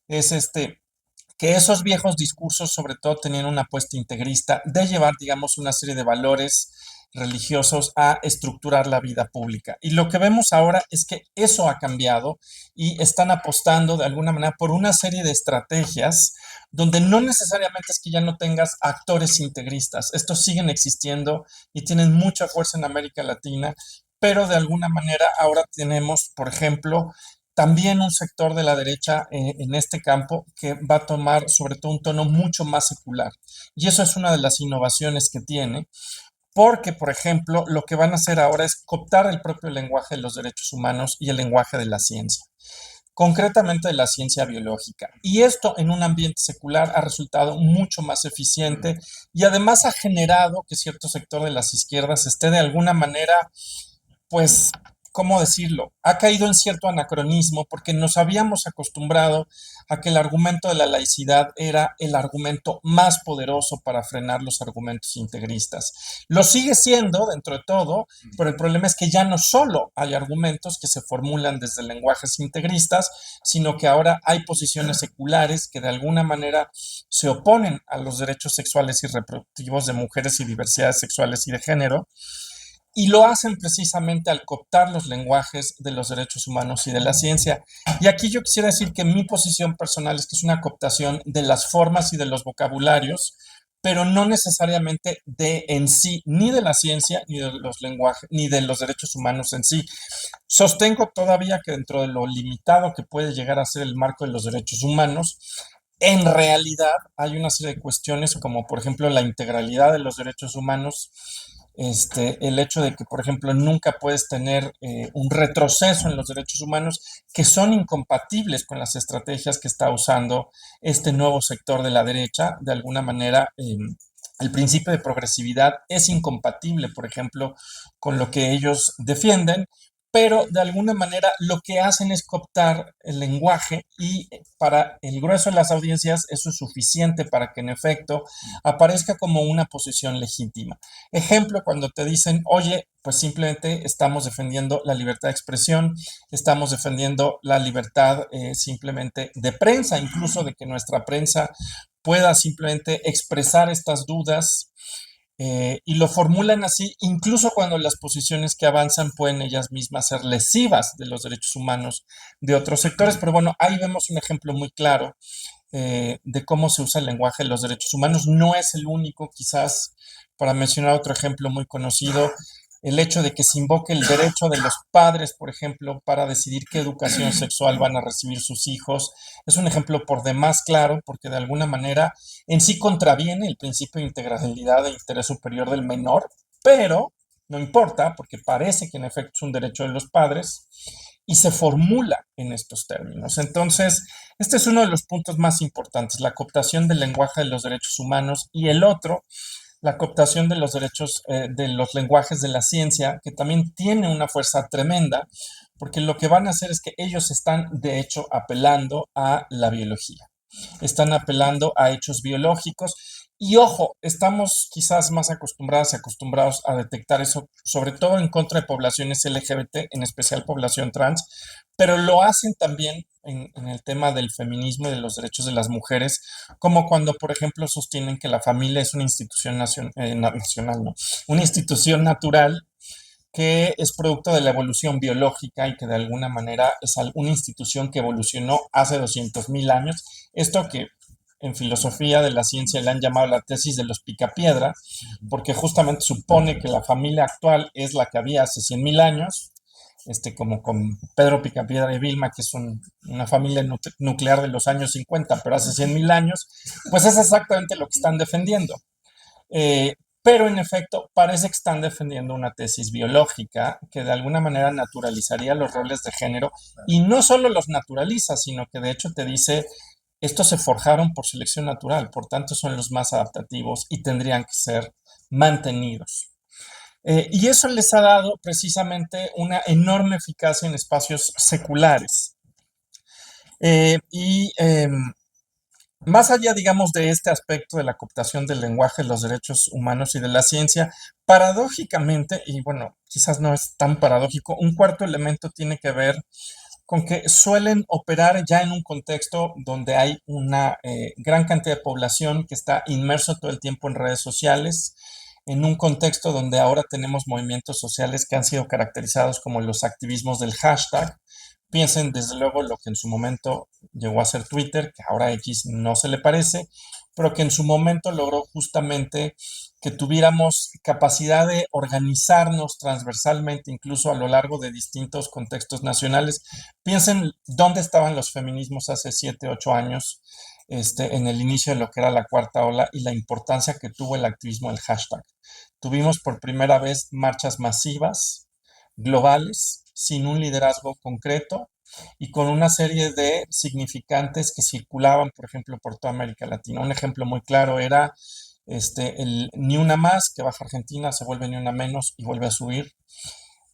es que esos viejos discursos sobre todo tenían una apuesta integrista de llevar, digamos, una serie de valores religiosos a estructurar la vida pública. Y lo que vemos ahora es que eso ha cambiado y están apostando de alguna manera por una serie de estrategias donde no necesariamente es que ya no tengas actores integristas. Estos siguen existiendo y tienen mucha fuerza en América Latina, pero de alguna manera ahora tenemos, por ejemplo, también un sector de la derecha en este campo que va a tomar sobre todo un tono mucho más secular. Y eso es una de las innovaciones que tiene, porque, por ejemplo, lo que van a hacer ahora es cooptar el propio lenguaje de los derechos humanos y el lenguaje de la ciencia, concretamente de la ciencia biológica. Y esto en un ambiente secular ha resultado mucho más eficiente y además ha generado que cierto sector de las izquierdas esté de alguna manera, pues, ¿cómo decirlo? Ha caído en cierto anacronismo porque nos habíamos acostumbrado a que el argumento de la laicidad era el argumento más poderoso para frenar los argumentos integristas. Lo sigue siendo dentro de todo, pero el problema es que ya no solo hay argumentos que se formulan desde lenguajes integristas, sino que ahora hay posiciones seculares que de alguna manera se oponen a los derechos sexuales y reproductivos de mujeres y diversidades sexuales y de género, y lo hacen precisamente al cooptar los lenguajes de los derechos humanos y de la ciencia. Y aquí yo quisiera decir que mi posición personal es que es una cooptación de las formas y de los vocabularios, pero no necesariamente de en sí, ni de la ciencia, ni de los lenguajes, ni de los derechos humanos en sí. Sostengo todavía que dentro de lo limitado que puede llegar a ser el marco de los derechos humanos, en realidad hay una serie de cuestiones como por ejemplo la integralidad de los derechos humanos, el hecho de que, por ejemplo, nunca puedes tener un retroceso en los derechos humanos que son incompatibles con las estrategias que está usando este nuevo sector de la derecha. De alguna manera, el principio de progresividad es incompatible, por ejemplo, con lo que ellos defienden, pero de alguna manera lo que hacen es cooptar el lenguaje y para el grueso de las audiencias eso es suficiente para que en efecto aparezca como una posición legítima. Ejemplo, cuando te dicen, oye, pues simplemente estamos defendiendo la libertad de expresión, estamos defendiendo la libertad simplemente de prensa, incluso de que nuestra prensa pueda simplemente expresar estas dudas, y lo formulan así, incluso cuando las posiciones que avanzan pueden ellas mismas ser lesivas de los derechos humanos de otros sectores. Pero bueno, ahí vemos un ejemplo muy claro de cómo se usa el lenguaje de los derechos humanos. No es el único, quizás, para mencionar otro ejemplo muy conocido, el hecho de que se invoque el derecho de los padres, por ejemplo, para decidir qué educación sexual van a recibir sus hijos, es un ejemplo por demás claro, porque de alguna manera en sí contraviene el principio de integralidad e interés superior del menor, pero no importa, porque parece que en efecto es un derecho de los padres y se formula en estos términos. Entonces, este es uno de los puntos más importantes, la cooptación del lenguaje de los derechos humanos, y el otro, la cooptación de los derechos, de los lenguajes de la ciencia, que también tiene una fuerza tremenda, porque lo que van a hacer es que ellos están, de hecho, apelando a la biología, están apelando a hechos biológicos, y ojo, estamos quizás más acostumbradas y acostumbrados a detectar eso, sobre todo en contra de poblaciones LGBT, en especial población trans, pero lo hacen también en el tema del feminismo y de los derechos de las mujeres, como cuando, por ejemplo, sostienen que la familia es una institución nacional, no, una institución natural que es producto de la evolución biológica y que de alguna manera es una institución que evolucionó hace 200.000 años. Esto que en filosofía de la ciencia le han llamado la tesis de los picapiedra, porque justamente supone que la familia actual es la que había hace 100.000 años, como con Pedro Picapiedra y Vilma, que es una familia nuclear de los años 50, pero hace 100.000 años, pues es exactamente lo que están defendiendo. Eh, pero en efecto, parece que están defendiendo una tesis biológica que de alguna manera naturalizaría los roles de género y no solo los naturaliza, sino que de hecho te dice, estos se forjaron por selección natural, por tanto son los más adaptativos y tendrían que ser mantenidos. Y eso les ha dado precisamente una enorme eficacia en espacios seculares. Y más allá, digamos, de este aspecto de la cooptación del lenguaje, los derechos humanos y de la ciencia, paradójicamente, y bueno, quizás no es tan paradójico, un cuarto elemento tiene que ver con que suelen operar ya en un contexto donde hay una gran cantidad de población que está inmerso todo el tiempo en redes sociales, en un contexto donde ahora tenemos movimientos sociales que han sido caracterizados como los activismos del hashtag. Piensen desde luego lo que en su momento llegó a ser Twitter, que ahora X no se le parece, pero que en su momento logró justamente que tuviéramos capacidad de organizarnos transversalmente, incluso a lo largo de distintos contextos nacionales. Piensen dónde estaban los feminismos hace 7, 8 años, en el inicio de lo que era la cuarta ola y la importancia que tuvo el activismo del hashtag. Tuvimos por primera vez marchas masivas, globales, sin un liderazgo concreto y con una serie de significantes que circulaban, por ejemplo, por toda América Latina. Un ejemplo muy claro era el ni una más, que baja Argentina, se vuelve ni una menos y vuelve a subir.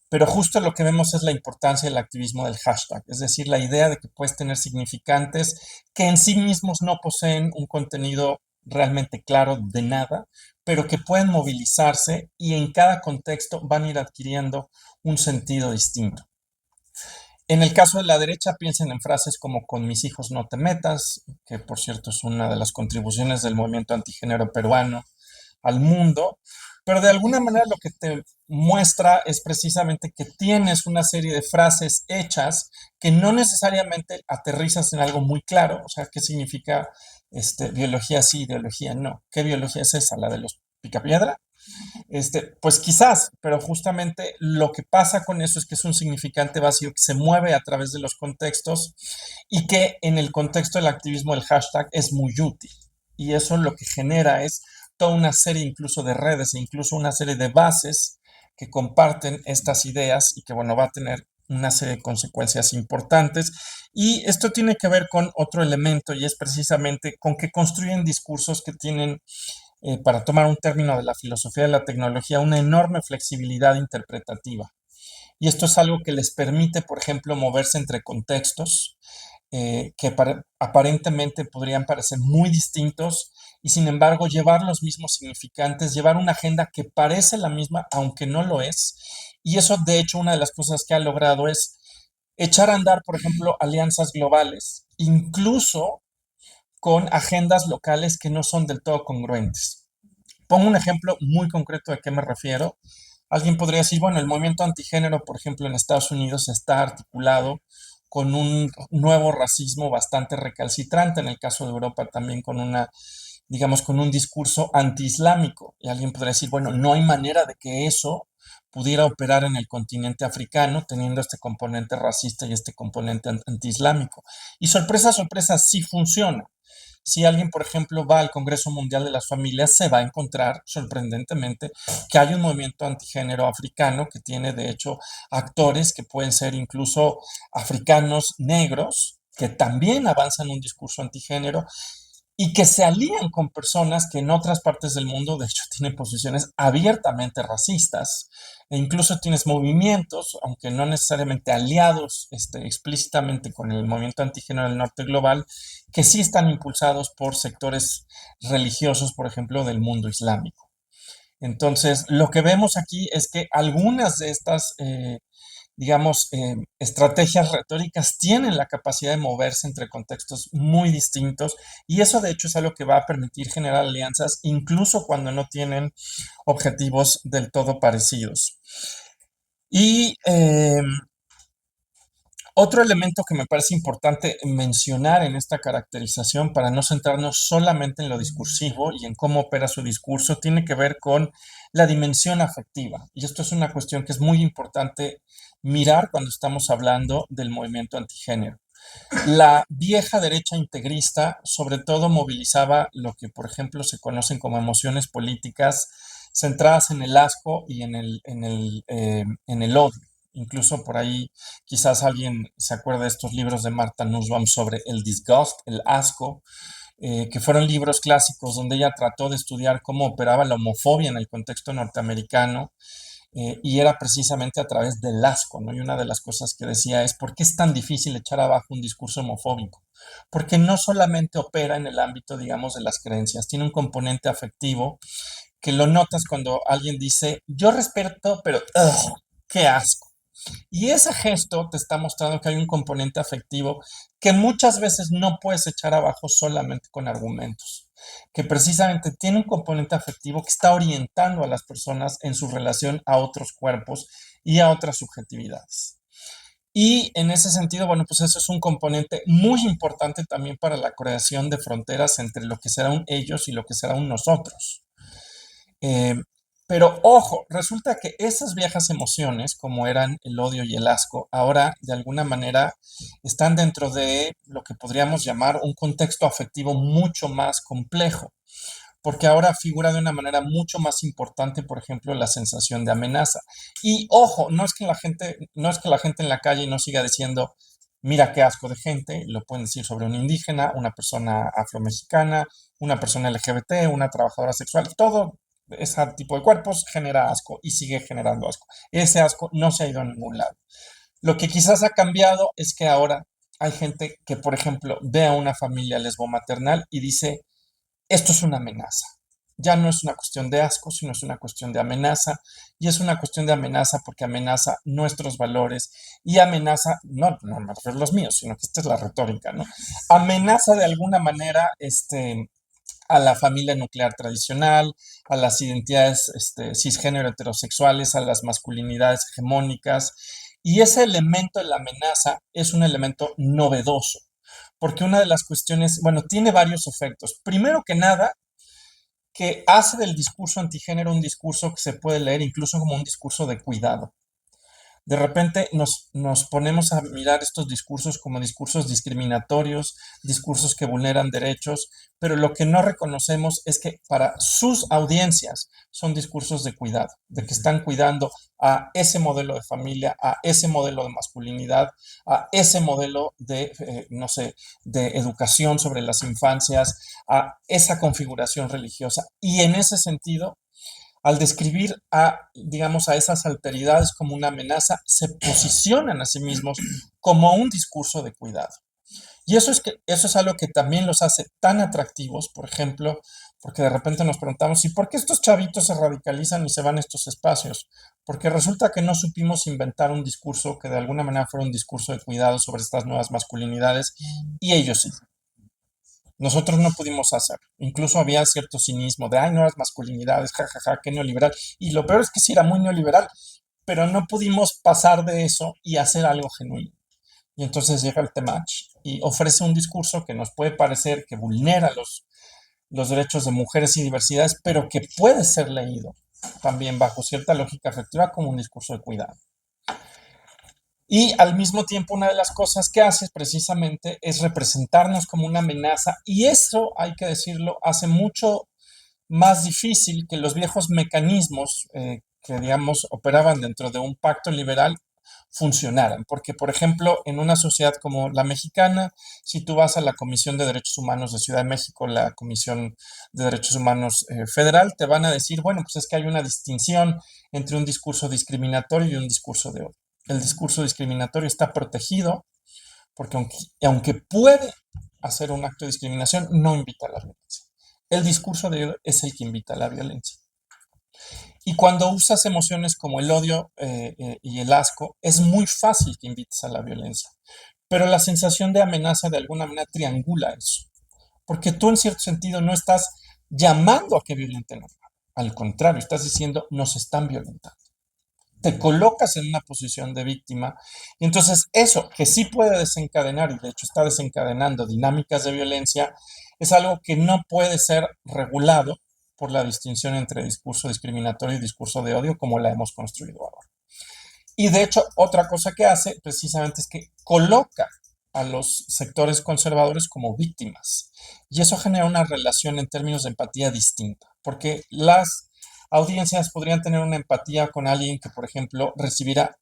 Pero justo lo que vemos es la importancia del activismo del hashtag, es decir, la idea de que puedes tener significantes que en sí mismos no poseen un contenido realmente claro de nada, pero que pueden movilizarse y en cada contexto van a ir adquiriendo un sentido distinto. En el caso de la derecha, piensen en frases como con mis hijos no te metas, que por cierto es una de las contribuciones del movimiento antigénero peruano al mundo, pero de alguna manera lo que te muestra es precisamente que tienes una serie de frases hechas que no necesariamente aterrizas en algo muy claro, o sea, ¿qué significa biología sí, ideología no? ¿Qué biología es esa? ¿La de los picapiedra? Pues quizás, pero justamente lo que pasa con eso es que es un significante vacío que se mueve a través de los contextos y que en el contexto del activismo del hashtag es muy útil. Y eso lo que genera es toda una serie incluso de redes e incluso una serie de bases que comparten estas ideas y que, bueno, va a tener una serie de consecuencias importantes. Y esto tiene que ver con otro elemento y es precisamente con que construyen discursos que tienen para tomar un término de la filosofía de la tecnología, una enorme flexibilidad interpretativa. Y esto es algo que les permite, por ejemplo, moverse entre contextos que aparentemente podrían parecer muy distintos y sin embargo llevar los mismos significantes, llevar una agenda que parece la misma, aunque no lo es. Y eso, de hecho, una de las cosas que ha logrado es echar a andar, por ejemplo, alianzas globales, incluso con agendas locales que no son del todo congruentes. Pongo un ejemplo muy concreto de qué me refiero. Alguien podría decir, bueno, el movimiento antigénero, por ejemplo, en Estados Unidos está articulado con un nuevo racismo bastante recalcitrante, en el caso de Europa también con una, digamos, con un discurso antiislámico. Y alguien podría decir, bueno, no hay manera de que eso pudiera operar en el continente africano teniendo este componente racista y este componente antiislámico. Y sorpresa, sorpresa, sí funciona. Si alguien, por ejemplo, va al Congreso Mundial de las Familias, se va a encontrar sorprendentemente que hay un movimiento antigénero africano que tiene, de hecho, actores que pueden ser incluso africanos negros, que también avanzan un discurso antigénero y que se alían con personas que en otras partes del mundo, de hecho, tienen posiciones abiertamente racistas. E incluso tienes movimientos, aunque no necesariamente aliados explícitamente con el movimiento antigénero del norte global, que sí están impulsados por sectores religiosos, por ejemplo, del mundo islámico. Entonces, lo que vemos aquí es que algunas de estas digamos, estrategias retóricas tienen la capacidad de moverse entre contextos muy distintos y eso de hecho es algo que va a permitir generar alianzas incluso cuando no tienen objetivos del todo parecidos. Y Otro elemento que me parece importante mencionar en esta caracterización para no centrarnos solamente en lo discursivo y en cómo opera su discurso tiene que ver con la dimensión afectiva. Y esto es una cuestión que es muy importante mirar cuando estamos hablando del movimiento antigénero. La vieja derecha integrista sobre todo movilizaba lo que, por ejemplo, se conocen como emociones políticas centradas en el asco y en el odio. Incluso por ahí quizás alguien se acuerde de estos libros de Martha Nussbaum sobre el disgust, el asco, que fueron libros clásicos donde ella trató de estudiar cómo operaba la homofobia en el contexto norteamericano, y era precisamente a través del asco, ¿no? Y una de las cosas que decía es, ¿por qué es tan difícil echar abajo un discurso homofóbico? Porque no solamente opera en el ámbito, digamos, de las creencias, tiene un componente afectivo que lo notas cuando alguien dice, yo respeto, pero ugh, qué asco. Y ese gesto te está mostrando que hay un componente afectivo que muchas veces no puedes echar abajo solamente con argumentos, que precisamente tiene un componente afectivo que está orientando a las personas en su relación a otros cuerpos y a otras subjetividades. Y en ese sentido, bueno, pues eso es un componente muy importante también para la creación de fronteras entre lo que será un ellos y lo que será un nosotros. Eh, pero ojo, resulta que esas viejas emociones, como eran el odio y el asco, ahora de alguna manera están dentro de lo que podríamos llamar un contexto afectivo mucho más complejo, porque ahora figura de una manera mucho más importante, por ejemplo, la sensación de amenaza. Y ojo, no es que la gente en la calle no siga diciendo, mira qué asco de gente, lo pueden decir sobre un indígena, una persona afromexicana, una persona LGBT, una trabajadora sexual, todo ese tipo de cuerpos genera asco y sigue generando asco. Ese asco no se ha ido a ningún lado. Lo que quizás ha cambiado es que ahora hay gente que, por ejemplo, ve a una familia lesbomaternal y dice, esto es una amenaza. Ya no es una cuestión de asco, sino es una cuestión de amenaza. Y es una cuestión de amenaza porque amenaza nuestros valores y amenaza, no me refiero a los míos, sino que esta es la retórica, ¿no? Amenaza de alguna manera a la familia nuclear tradicional, a las identidades cisgénero heterosexuales, a las masculinidades hegemónicas. Y ese elemento de la amenaza es un elemento novedoso, porque una de las cuestiones, bueno, tiene varios efectos. Primero que nada, que hace del discurso antigénero un discurso que se puede leer incluso como un discurso de cuidado. De repente nos ponemos a mirar estos discursos como discursos discriminatorios, discursos que vulneran derechos, pero lo que no reconocemos es que para sus audiencias son discursos de cuidado, de que están cuidando a ese modelo de familia, a ese modelo de masculinidad, a ese modelo de, no sé, de educación sobre las infancias, a esa configuración religiosa. Y en ese sentido, al describir digamos, a esas alteridades como una amenaza, se posicionan a sí mismos como un discurso de cuidado. Y eso es algo que también los hace tan atractivos, por ejemplo, porque de repente nos preguntamos, ¿y por qué estos chavitos se radicalizan y se van a estos espacios? Porque resulta que no supimos inventar un discurso que de alguna manera fuera un discurso de cuidado sobre estas nuevas masculinidades, y ellos sí. Nosotros no pudimos hacer. Incluso había cierto cinismo de, ay, nuevas masculinidades, jajaja, qué neoliberal. Y lo peor es que sí era muy neoliberal, pero no pudimos pasar de eso y hacer algo genuino. Y entonces llega el Temach y ofrece un discurso que nos puede parecer que vulnera los derechos de mujeres y diversidades, pero que puede ser leído también bajo cierta lógica afectiva como un discurso de cuidado. Y al mismo tiempo, una de las cosas que hace precisamente es representarnos como una amenaza, y eso, hay que decirlo, hace mucho más difícil que los viejos mecanismos que, digamos, operaban dentro de un pacto liberal funcionaran. Porque, por ejemplo, en una sociedad como la mexicana, si tú vas a la Comisión de Derechos Humanos de Ciudad de México, la Comisión de Derechos Humanos Federal, te van a decir, bueno, pues es que hay una distinción entre un discurso discriminatorio y un discurso de odio. El discurso discriminatorio está protegido porque aunque puede hacer un acto de discriminación, no invita a la violencia. El discurso de odio es el que invita a la violencia. Y cuando usas emociones como el odio y el asco, es muy fácil que invites a la violencia. Pero la sensación de amenaza de alguna manera triangula eso. Porque tú en cierto sentido no estás llamando a que violenten. Al contrario, estás diciendo nos están violentando. te colocas en una posición de víctima, y entonces eso que sí puede desencadenar, y de hecho está desencadenando dinámicas de violencia, es algo que no puede ser regulado por la distinción entre discurso discriminatorio y discurso de odio como la hemos construido ahora. Y de hecho, otra cosa que hace precisamente es que coloca a los sectores conservadores como víctimas. Y eso genera una relación en términos de empatía distinta, porque las audiencias podrían tener una empatía con alguien que, por ejemplo, recibiera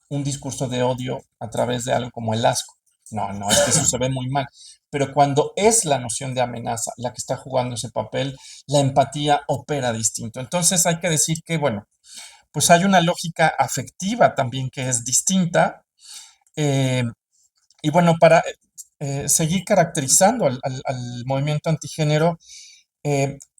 un discurso de odio a través de algo como el asco. No, no, es que eso se ve muy mal. Pero cuando es la noción de amenaza la que está jugando ese papel, la empatía opera distinto. Entonces hay que decir que, bueno, pues hay una lógica afectiva también que es distinta. eh, y bueno, para seguir caracterizando al movimiento antigénero,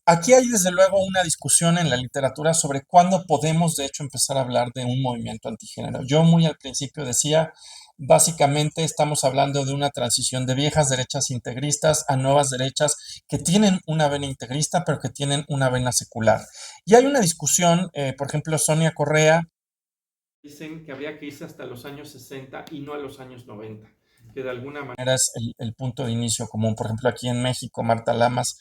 aquí hay desde luego una discusión en la literatura sobre cuándo podemos de hecho empezar a hablar de un movimiento antigénero. Yo muy al principio decía, básicamente estamos hablando de una transición de viejas derechas integristas a nuevas derechas que tienen una vena integrista, pero que tienen una vena secular. Y hay una discusión, por ejemplo, Sonia Correa dicen que habría que irse hasta los años 60 y no a los años 90, que de alguna manera es el punto de inicio común. Por ejemplo, aquí en México, Marta Lamas,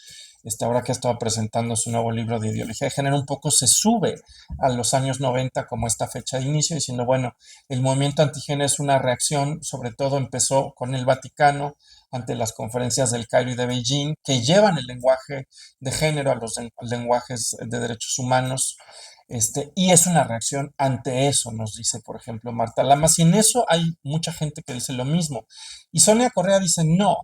ahora que ha estado presentando su nuevo libro de ideología de género, un poco se sube a los años 90 como esta fecha de inicio, diciendo, bueno, el movimiento antigénero es una reacción, sobre todo empezó con el Vaticano, ante las conferencias del Cairo y de Beijing, que llevan el lenguaje de género a los lenguajes de derechos humanos, y es una reacción ante eso, nos dice, por ejemplo, Marta Lamas, y en eso hay mucha gente que dice lo mismo. Y Sonia Correa dice, no,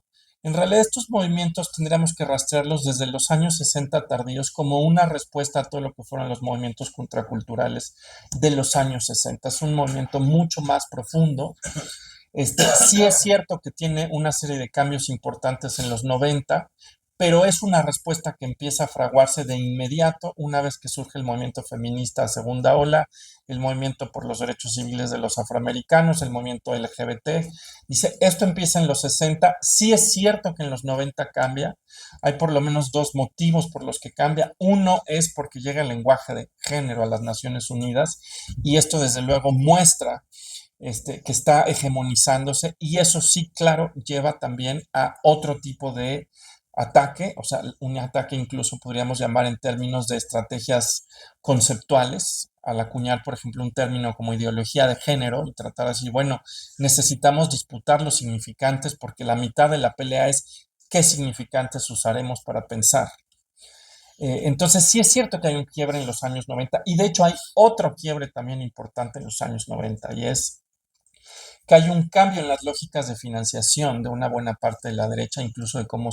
en realidad estos movimientos tendríamos que rastrearlos desde los años 60 tardíos como una respuesta a todo lo que fueron los movimientos contraculturales de los años 60. Es un movimiento mucho más profundo. Sí es cierto que tiene una serie de cambios importantes en los 90, pero es una respuesta que empieza a fraguarse de inmediato una vez que surge el movimiento feminista a segunda ola, el movimiento por los derechos civiles de los afroamericanos, el movimiento LGBT. Dice, esto empieza en los 60, sí es cierto que en los 90 cambia, hay por lo menos dos motivos por los que cambia. Uno es porque llega el lenguaje de género a las Naciones Unidas y esto desde luego muestra que está hegemonizándose y eso sí, claro, lleva también a otro tipo de ataque, o sea, un ataque incluso podríamos llamar en términos de estrategias conceptuales, al acuñar, por ejemplo, un término como ideología de género y tratar de decir, bueno, necesitamos disputar los significantes porque la mitad de la pelea es qué significantes usaremos para pensar. Entonces, sí es cierto que hay un quiebre en los años 90 y de hecho hay otro quiebre también importante en los años 90 y es que hay un cambio en las lógicas de financiación de una buena parte de la derecha, incluso de cómo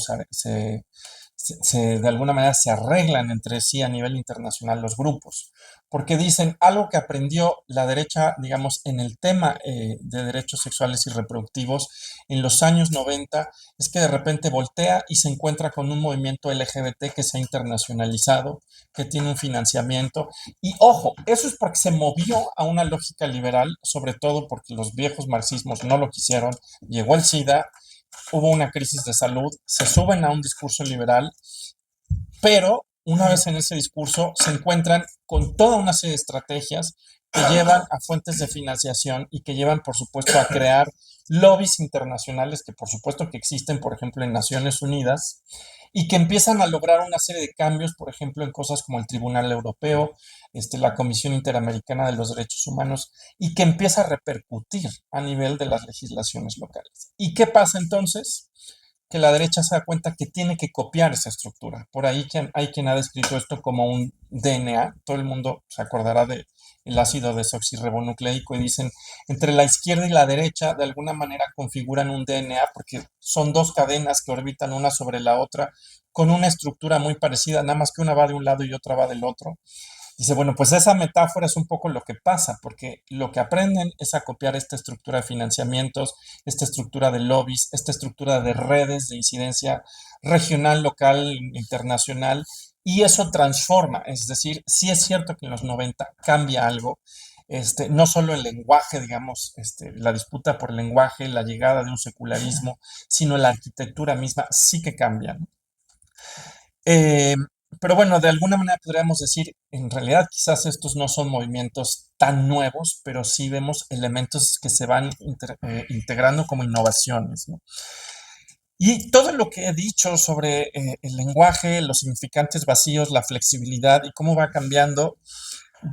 de alguna manera se arreglan entre sí a nivel internacional los grupos, porque dicen algo que aprendió la derecha, digamos, en el tema de derechos sexuales y reproductivos en los años 90, es que de repente voltea y se encuentra con un movimiento LGBT que se ha internacionalizado, que tiene un financiamiento, y ojo, eso es porque se movió a una lógica liberal, sobre todo porque los viejos marxismos no lo quisieron, llegó el SIDA, hubo una crisis de salud, se suben a un discurso liberal, pero una vez en ese discurso se encuentran con toda una serie de estrategias que llevan a fuentes de financiación y que llevan, por supuesto, a crear lobbies internacionales que, por supuesto, que existen, por ejemplo, en Naciones Unidas y que empiezan a lograr una serie de cambios, por ejemplo, en cosas como el Tribunal Europeo, la Comisión Interamericana de los Derechos Humanos, y que empieza a repercutir a nivel de las legislaciones locales. ¿Y qué pasa entonces? Que la derecha se da cuenta que tiene que copiar esa estructura. Por ahí hay quien ha descrito esto como un DNA. Todo el mundo se acordará del ácido desoxirribonucleico y dicen, entre la izquierda y la derecha, de alguna manera configuran un DNA porque son dos cadenas que orbitan una sobre la otra con una estructura muy parecida, nada más que una va de un lado y otra va del otro. Dice, bueno, pues esa metáfora es un poco lo que pasa, porque lo que aprenden es a copiar esta estructura de financiamientos, esta estructura de lobbies, esta estructura de redes de incidencia regional, local, internacional, y eso transforma. Es decir, sí es cierto que en los 90 cambia algo, no solo el lenguaje, digamos, la disputa por el lenguaje, la llegada de un secularismo, sino la arquitectura misma sí que cambia, ¿no? pero bueno, de alguna manera podríamos decir, en realidad quizás estos no son movimientos tan nuevos, pero sí vemos elementos que se van integrando como innovaciones, ¿no? Y todo lo que he dicho sobre el lenguaje, los significantes vacíos, la flexibilidad y cómo va cambiando,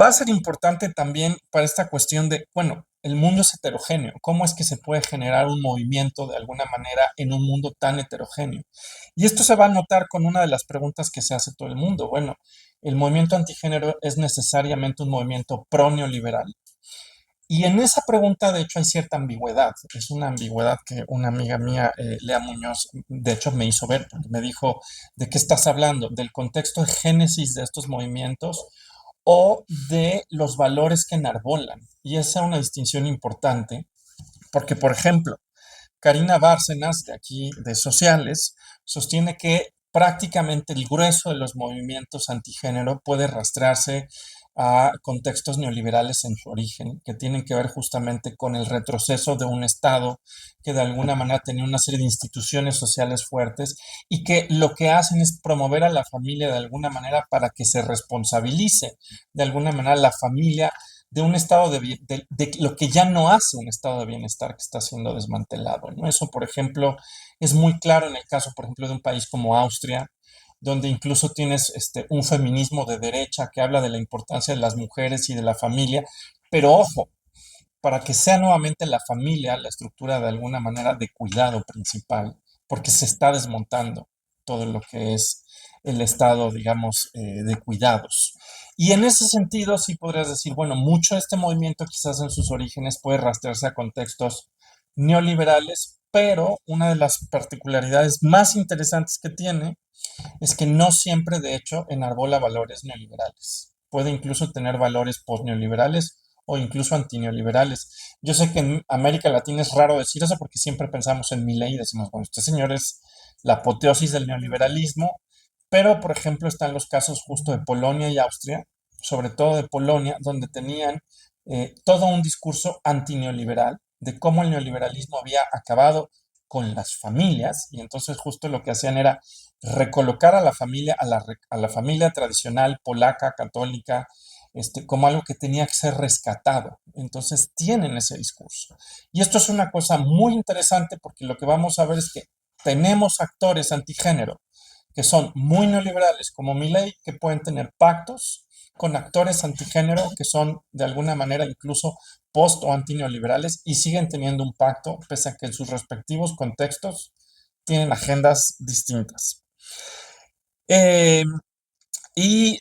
va a ser importante también para esta cuestión de, bueno, el mundo es heterogéneo. ¿Cómo es que se puede generar un movimiento de alguna manera en un mundo tan heterogéneo? Y esto se va a notar con una de las preguntas que se hace todo el mundo. Bueno, ¿el movimiento antigénero es necesariamente un movimiento pro-neoliberal? Y en esa pregunta, de hecho, hay cierta ambigüedad. Es una ambigüedad que una amiga mía, Lea Muñoz, de hecho, me hizo ver, porque me dijo, ¿de qué estás hablando? ¿Del contexto de génesis de estos movimientos o de los valores que enarbolan? Y esa es una distinción importante, porque, por ejemplo, Karina Bárcenas, de aquí, de Sociales, sostiene que prácticamente el grueso de los movimientos antigénero puede rastrearse a contextos neoliberales en su origen, que tienen que ver justamente con el retroceso de un Estado que de alguna manera tenía una serie de instituciones sociales fuertes y que lo que hacen es promover a la familia de alguna manera para que se responsabilice de alguna manera la familia de un estado de lo que ya no hace un estado de bienestar que está siendo desmantelado, ¿no? Eso, por ejemplo, es muy claro en el caso, por ejemplo, de un país como Austria, donde incluso tienes un feminismo de derecha que habla de la importancia de las mujeres y de la familia, pero ojo, para que sea nuevamente la familia la estructura de alguna manera de cuidado principal, porque se está desmontando todo lo que es el estado, digamos, de cuidados. Y en ese sentido, sí podrías decir, bueno, mucho de este movimiento quizás en sus orígenes puede rastrearse a contextos neoliberales, pero una de las particularidades más interesantes que tiene es que no siempre, de hecho, enarbola valores neoliberales. Puede incluso tener valores postneoliberales o incluso antineoliberales. Yo sé que en América Latina es raro decir eso porque siempre pensamos en Milei y decimos, bueno, este señor es la apoteosis del neoliberalismo, pero por ejemplo están los casos justo de Polonia y Austria, sobre todo de Polonia, donde tenían todo un discurso antineoliberal de cómo el neoliberalismo había acabado con las familias y entonces justo lo que hacían era recolocar a la familia, a la familia tradicional polaca, católica, como algo que tenía que ser rescatado. Entonces tienen ese discurso. Y esto es una cosa muy interesante porque lo que vamos a ver es que tenemos actores antigénero que son muy neoliberales, como Milei, que pueden tener pactos con actores antigénero que son de alguna manera incluso post o antineoliberales y siguen teniendo un pacto pese a que en sus respectivos contextos tienen agendas distintas. Eh, y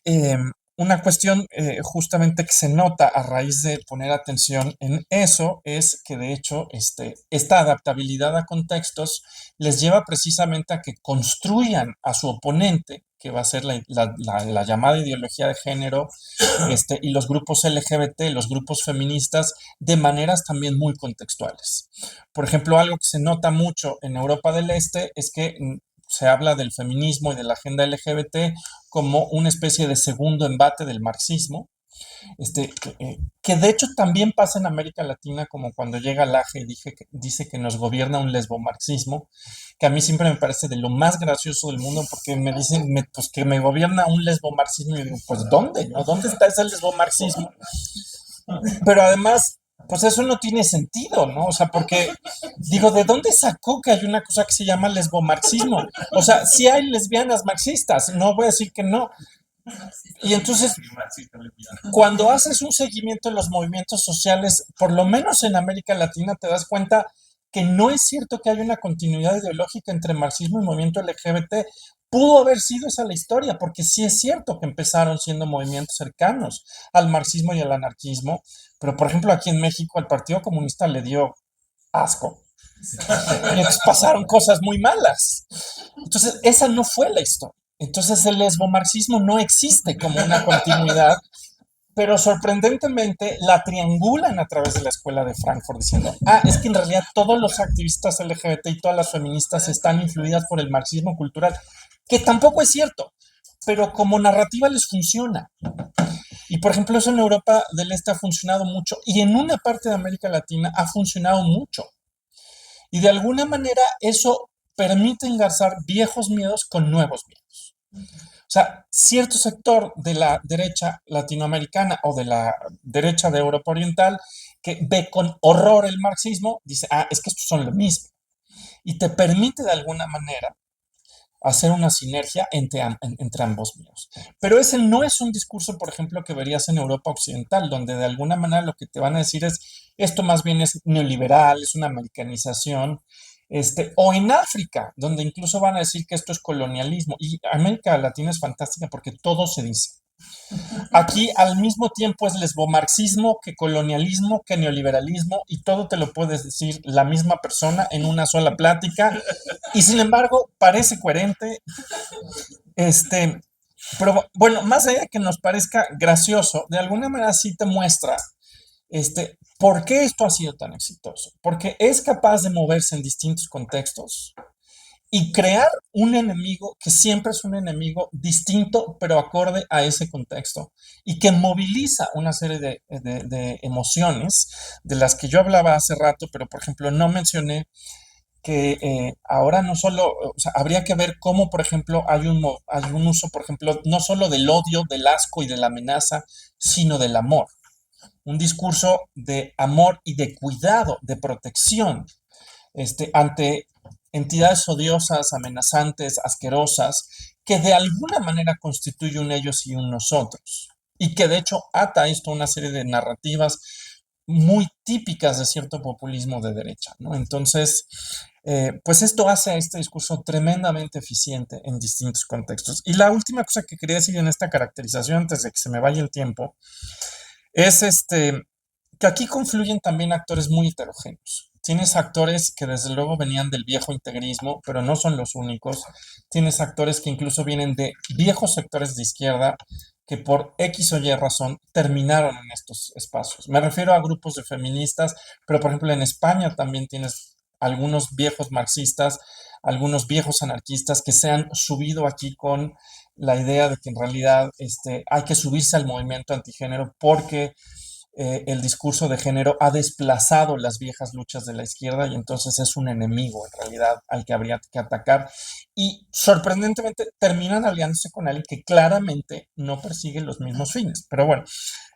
una cuestión justamente que se nota a raíz de poner atención en eso es que de hecho esta adaptabilidad a contextos les lleva precisamente a que construyan a su oponente, que va a ser la llamada ideología de género, y los grupos LGBT, los grupos feministas, de maneras también muy contextuales. Por ejemplo, algo que se nota mucho en Europa del Este es que se habla del feminismo y de la agenda LGBT como una especie de segundo embate del marxismo, que de hecho también pasa en América Latina, como cuando llega Laje y dice que nos gobierna un lesbomarxismo, que a mí siempre me parece de lo más gracioso del mundo, porque me dicen pues, que me gobierna un lesbomarxismo, y yo digo, pues ¿dónde? ¿No? ¿Dónde está ese lesbomarxismo? Pero además, pues eso no tiene sentido, ¿no? O sea, porque digo, ¿de dónde sacó que hay una cosa que se llama lesbomarxismo? O sea, sí hay lesbianas marxistas, no voy a decir que no. Y entonces, cuando haces un seguimiento de los movimientos sociales, por lo menos en América Latina, te das cuenta que no es cierto que haya una continuidad ideológica entre marxismo y movimiento LGBT. Pudo haber sido esa la historia, porque sí es cierto que empezaron siendo movimientos cercanos al marxismo y al anarquismo, pero por ejemplo aquí en México al Partido Comunista le dio asco. Y entonces pasaron cosas muy malas. Entonces, esa no fue la historia. Entonces, el lesbomarxismo no existe como una continuidad, pero sorprendentemente la triangulan a través de la escuela de Frankfurt diciendo, es que en realidad todos los activistas LGBT y todas las feministas están influidas por el marxismo cultural, que tampoco es cierto, pero como narrativa les funciona. Y por ejemplo, eso en Europa del Este ha funcionado mucho y en una parte de América Latina ha funcionado mucho. Y de alguna manera eso permite engarzar viejos miedos con nuevos miedos. sea, cierto sector de la derecha latinoamericana o de la derecha de Europa Oriental que ve con horror el marxismo, dice, ah, es que estos son lo mismo. Y te permite de alguna manera hacer una sinergia entre ambos mundos. Pero ese no es un discurso, por ejemplo, que verías en Europa Occidental, donde de alguna manera lo que te van a decir es, esto más bien es neoliberal, es una americanización, o en África, donde incluso van a decir que esto es colonialismo. Y América Latina es fantástica porque todo se dice. Aquí al mismo tiempo es lesbomarxismo, que colonialismo, que neoliberalismo, y todo te lo puedes decir la misma persona en una sola plática, y sin embargo parece coherente. Pero bueno, más allá de que nos parezca gracioso, de alguna manera sí te muestra por qué esto ha sido tan exitoso, porque es capaz de moverse en distintos contextos y crear un enemigo que siempre es un enemigo distinto, pero acorde a ese contexto, y que moviliza una serie de emociones de las que yo hablaba hace rato, pero por ejemplo no mencioné que ahora no solo, o sea, habría que ver cómo, por ejemplo, hay un uso, por ejemplo, no solo del odio, del asco y de la amenaza, sino del amor. Un discurso de amor y de cuidado, de protección, ante entidades odiosas, amenazantes, asquerosas, que de alguna manera constituye un ellos y un nosotros. Y que de hecho ata esto a una serie de narrativas muy típicas de cierto populismo de derecha, ¿no? Entonces, pues esto hace a este discurso tremendamente eficiente en distintos contextos. Y la última cosa que quería decir en esta caracterización, antes de que se me vaya el tiempo, es que aquí confluyen también actores muy heterogéneos. Tienes actores que desde luego venían del viejo integrismo, pero no son los únicos. Tienes actores que incluso vienen de viejos sectores de izquierda que por X o Y razón terminaron en estos espacios. Me refiero a grupos de feministas, pero por ejemplo en España también tienes algunos viejos marxistas, algunos viejos anarquistas que se han subido aquí con la idea de que en realidad hay que subirse al movimiento antigénero porque el discurso de género ha desplazado las viejas luchas de la izquierda y entonces es un enemigo en realidad al que habría que atacar. Y sorprendentemente terminan aliándose con alguien que claramente no persigue los mismos fines. Pero bueno,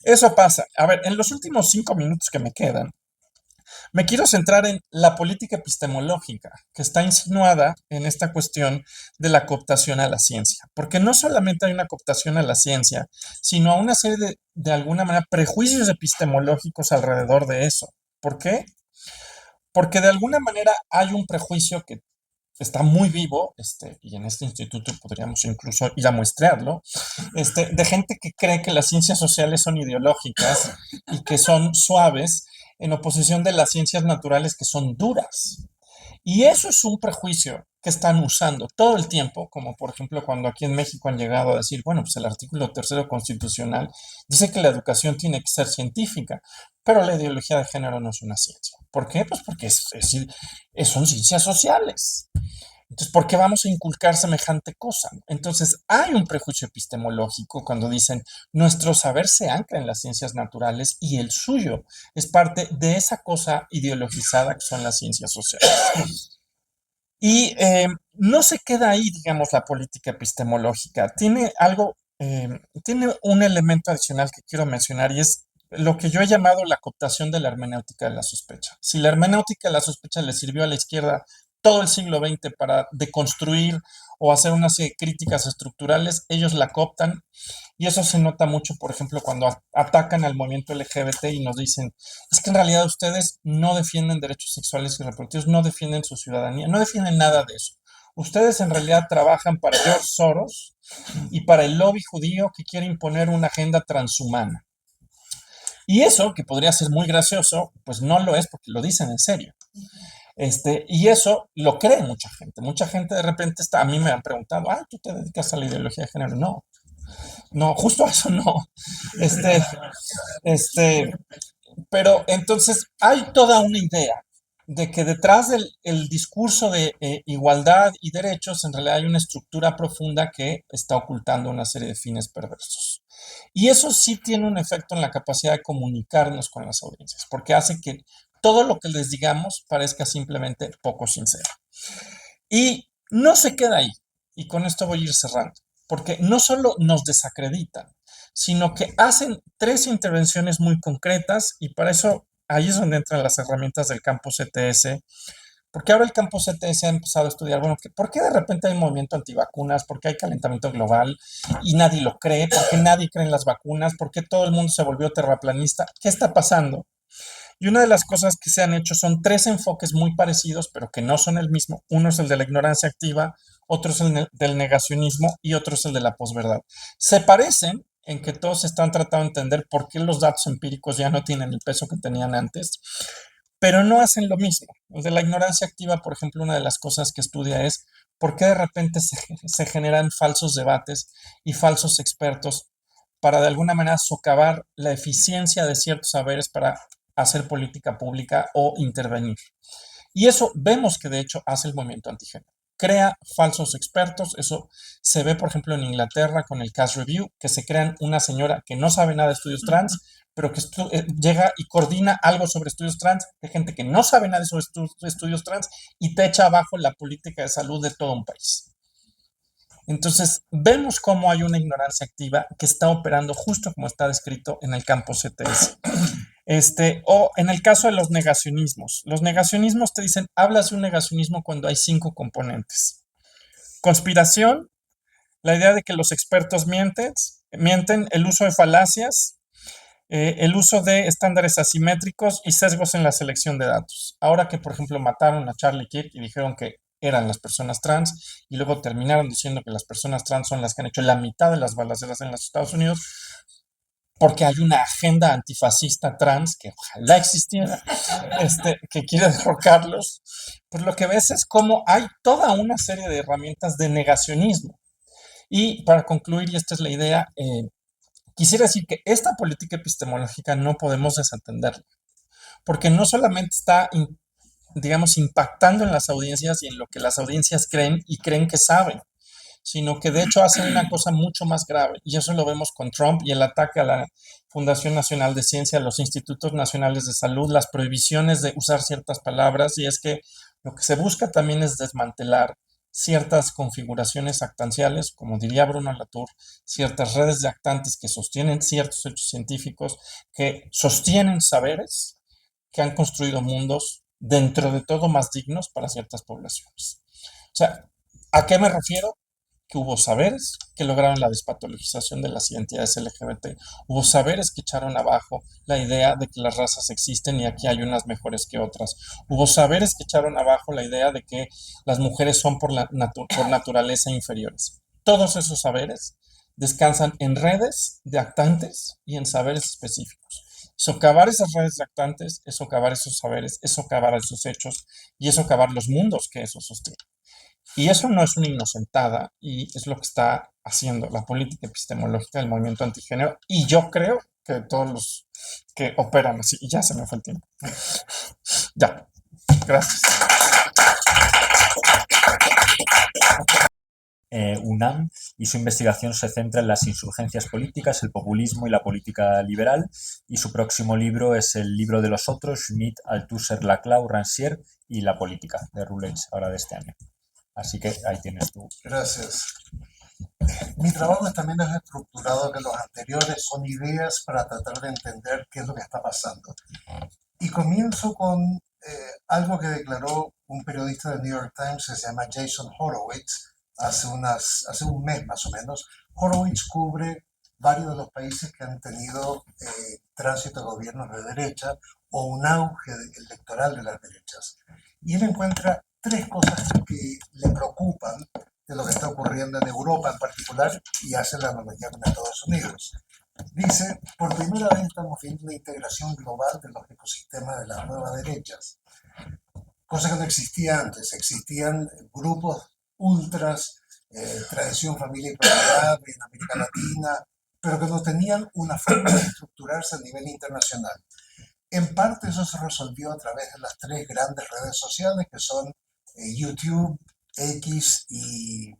eso pasa. A ver, en los últimos 5 minutos que me quedan, me quiero centrar en la política epistemológica que está insinuada en esta cuestión de la cooptación a la ciencia, porque no solamente hay una cooptación a la ciencia, sino a una serie de alguna manera, prejuicios epistemológicos alrededor de eso. ¿Por qué? Porque de alguna manera hay un prejuicio que está muy vivo, y en este instituto podríamos incluso ir a muestrearlo, de gente que cree que las ciencias sociales son ideológicas y que son suaves, en oposición de las ciencias naturales que son duras. Y eso es un prejuicio que están usando todo el tiempo, como por ejemplo cuando aquí en México han llegado a decir, bueno, pues el artículo tercero constitucional dice que la educación tiene que ser científica, pero la ideología de género no es una ciencia. ¿Por qué? Pues porque son ciencias sociales. Entonces, ¿por qué vamos a inculcar semejante cosa? Entonces, hay un prejuicio epistemológico cuando dicen nuestro saber se ancla en las ciencias naturales y el suyo es parte de esa cosa ideologizada que son las ciencias sociales. Y no se queda ahí, digamos, la política epistemológica. Tiene un elemento adicional que quiero mencionar y es lo que yo he llamado la cooptación de la hermenéutica de la sospecha. Si la hermenéutica de la sospecha le sirvió a la izquierda todo el siglo XX para deconstruir o hacer una serie de críticas estructurales, ellos la cooptan y eso se nota mucho, por ejemplo, cuando atacan al movimiento LGBT y nos dicen, es que en realidad ustedes no defienden derechos sexuales y reproductivos, no defienden su ciudadanía, no defienden nada de eso. Ustedes en realidad trabajan para George Soros y para el lobby judío que quiere imponer una agenda transhumana. Y eso, que podría ser muy gracioso, pues no lo es porque lo dicen en serio. Y eso lo cree mucha gente. Mucha gente de repente a mí me han preguntado, ¿tú te dedicas a la ideología de género? No, no, justo a eso no. Este, pero entonces hay toda una idea de que detrás del el discurso de igualdad y derechos, en realidad hay una estructura profunda que está ocultando una serie de fines perversos. Y eso sí tiene un efecto en la capacidad de comunicarnos con las audiencias, porque hace que todo lo que les digamos parezca simplemente poco sincero. Y no se queda ahí, y con esto voy a ir cerrando. porque no solo nos desacreditan, sino que hacen 3 intervenciones muy concretas y para eso ahí es donde entran las herramientas del campo CTS, porque ahora el campo CTS ha empezado a estudiar, bueno, ¿por qué de repente hay un movimiento antivacunas? ¿Por qué hay calentamiento global y nadie lo cree? ¿Por qué nadie cree en las vacunas? ¿Por qué todo el mundo se volvió terraplanista? ¿Qué está pasando? Y una de las cosas que se han hecho son 3 enfoques muy parecidos, pero que no son el mismo. Uno es el de la ignorancia activa, otro es el del negacionismo y otro es el de la posverdad. Se parecen en que todos están tratando de entender por qué los datos empíricos ya no tienen el peso que tenían antes, pero no hacen lo mismo. El de la ignorancia activa, por ejemplo, una de las cosas que estudia es por qué de repente se generan falsos debates y falsos expertos para de alguna manera socavar la eficiencia de ciertos saberes para hacer política pública o intervenir. Y eso vemos que de hecho hace el movimiento antigénero. Crea falsos expertos, eso se ve por ejemplo en Inglaterra con el Cass Review, que se crean una señora que no sabe nada de estudios trans, pero que llega y coordina algo sobre estudios trans, de gente que no sabe nada sobre estudios trans y te echa abajo la política de salud de todo un país. Entonces, vemos cómo hay una ignorancia activa que está operando justo como está descrito en el campo CTS. O en el caso de los negacionismos te dicen, hablas de un negacionismo cuando hay 5 componentes. Conspiración, la idea de que los expertos mienten, el uso de falacias, el uso de estándares asimétricos y sesgos en la selección de datos. Ahora que, por ejemplo, mataron a Charlie Kirk y dijeron que eran las personas trans y luego terminaron diciendo que las personas trans son las que han hecho la mitad de las balaceras en los Estados Unidos, porque hay una agenda antifascista trans que ojalá existiera, que quiere derrocarlos, pues lo que ves es cómo hay toda una serie de herramientas de negacionismo. Y para concluir, y esta es la idea, quisiera decir que esta política epistemológica no podemos desatenderla, porque no solamente está, digamos, impactando en las audiencias y en lo que las audiencias creen y creen que saben, sino que de hecho hacen una cosa mucho más grave, y eso lo vemos con Trump y el ataque a la Fundación Nacional de Ciencia, a los institutos nacionales de salud, las prohibiciones de usar ciertas palabras, y es que lo que se busca también es desmantelar ciertas configuraciones actanciales, como diría Bruno Latour, ciertas redes de actantes que sostienen ciertos hechos científicos, que sostienen saberes, que han construido mundos dentro de todo más dignos para ciertas poblaciones. O sea, ¿a qué me refiero? Que hubo saberes que lograron la despatologización de las identidades LGBT, hubo saberes que echaron abajo la idea de que las razas existen y aquí hay unas mejores que otras, hubo saberes que echaron abajo la idea de que las mujeres son por naturaleza inferiores. Todos esos saberes descansan en redes de actantes y en saberes específicos. Socavar esas redes de actantes es socavar esos saberes, es socavar esos hechos y es socavar los mundos que eso sostiene. Y eso no es una inocentada y es lo que está haciendo la política epistemológica del movimiento antigénero y yo creo que todos los que operan así, y ya se me fue el tiempo. Ya, gracias. UNAM y su investigación se centra en las insurgencias políticas, el populismo y la política liberal, y su próximo libro es el libro de los otros, Schmitt, Althusser, Laclau, Rancière y la política, de Routledge, ahora de este año. Así que ahí tienes tú. Gracias. Mi trabajo también es estructurado que los anteriores, son ideas para tratar de entender qué es lo que está pasando. Y comienzo con algo que declaró un periodista del New York Times que se llama Jason Horowitz hace un mes más o menos. Horowitz cubre varios de los países que han tenido tránsito de gobiernos de derecha o un auge electoral de las derechas. Y él encuentra 3 cosas que le preocupan de lo que está ocurriendo en Europa en particular y hace la analogía con Estados Unidos. Dice, por primera vez estamos viendo una integración global de los ecosistemas de las nuevas derechas, cosa que no existía antes. Existían grupos ultras, tradición, familia y propiedad en América Latina, pero que no tenían una forma de estructurarse a nivel internacional. En parte eso se resolvió a través de las 3 grandes redes sociales que son YouTube, X y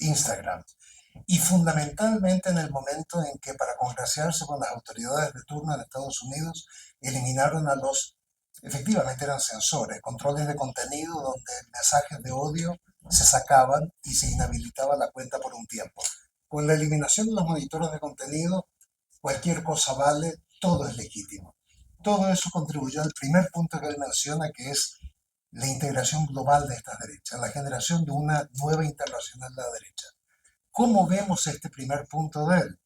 Instagram. Y fundamentalmente en el momento en que, para congraciarse con las autoridades de turno en Estados Unidos, eliminaron a los, efectivamente eran censores, controles de contenido donde mensajes de odio se sacaban y se inhabilitaba la cuenta por un tiempo. Con la eliminación de los monitores de contenido, cualquier cosa vale, todo es legítimo. Todo eso contribuyó al primer punto que él menciona, que es la integración global de estas derechas, la generación de una nueva internacional de la derecha. ¿Cómo vemos este primer punto de él?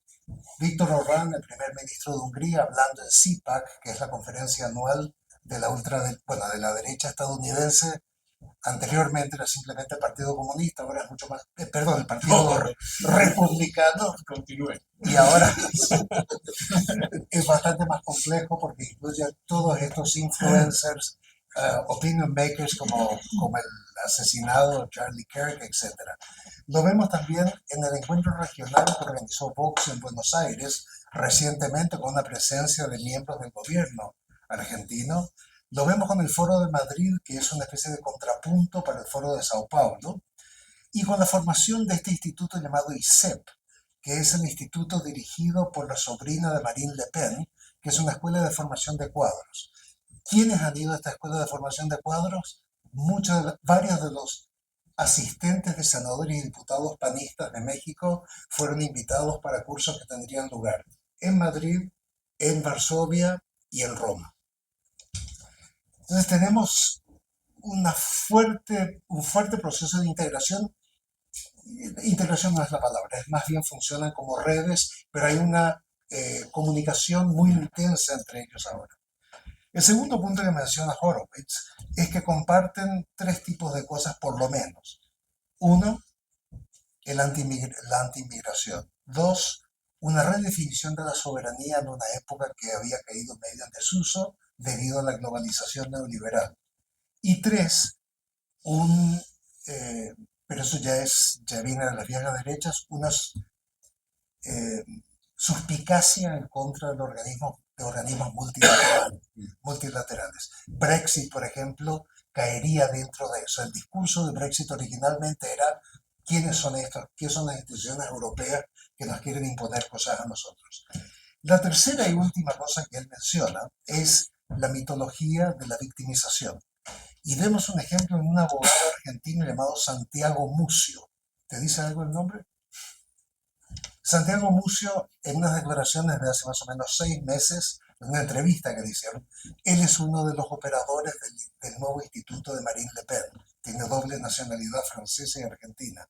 Víctor Orbán, el primer ministro de Hungría, hablando en CPAC, que es la conferencia anual de de la derecha estadounidense. Anteriormente era simplemente el Partido Comunista, ahora es mucho más, perdón, el Partido Republicano. Continúe. Y ahora es bastante más complejo porque incluye a todos estos influencers, opinion makers como el asesinado Charlie Kirk, etc. Lo vemos también en el encuentro regional que organizó Vox en Buenos Aires recientemente con una presencia de miembros del gobierno argentino. Lo vemos con el Foro de Madrid, que es una especie de contrapunto para el Foro de Sao Paulo, y con la formación de este instituto llamado ISEP, que es el instituto dirigido por la sobrina de Marine Le Pen, que es una escuela de formación de cuadros. ¿Quiénes han ido a esta escuela de formación de cuadros? Varios de los asistentes de senadores y diputados panistas de México fueron invitados para cursos que tendrían lugar en Madrid, en Varsovia y en Roma. Entonces tenemos un fuerte proceso de integración. Integración no es la palabra, es más bien funcionan como redes, pero hay una comunicación muy intensa entre ellos ahora. El segundo punto que menciona Horowitz es que comparten tres tipos de cosas por lo menos. Uno, la antiinmigración. Dos, una redefinición de la soberanía en una época que había caído medio en desuso debido a la globalización neoliberal. Y tres, pero eso ya viene de las viejas derechas, una suspicacia en contra de organismos multilaterales. Brexit, por ejemplo, caería dentro de eso. El discurso de Brexit originalmente era ¿quiénes son estos? ¿Qué son las instituciones europeas que nos quieren imponer cosas a nosotros? La tercera y última cosa que él menciona es la mitología de la victimización. Y vemos un ejemplo en un abogado argentino llamado Santiago Mucio. ¿Te dice algo el nombre? Santiago Mucio, en unas declaraciones de hace más o menos 6 meses, en una entrevista que le hicieron, él es uno de los operadores del nuevo instituto de Marine Le Pen. Tiene doble nacionalidad francesa y argentina.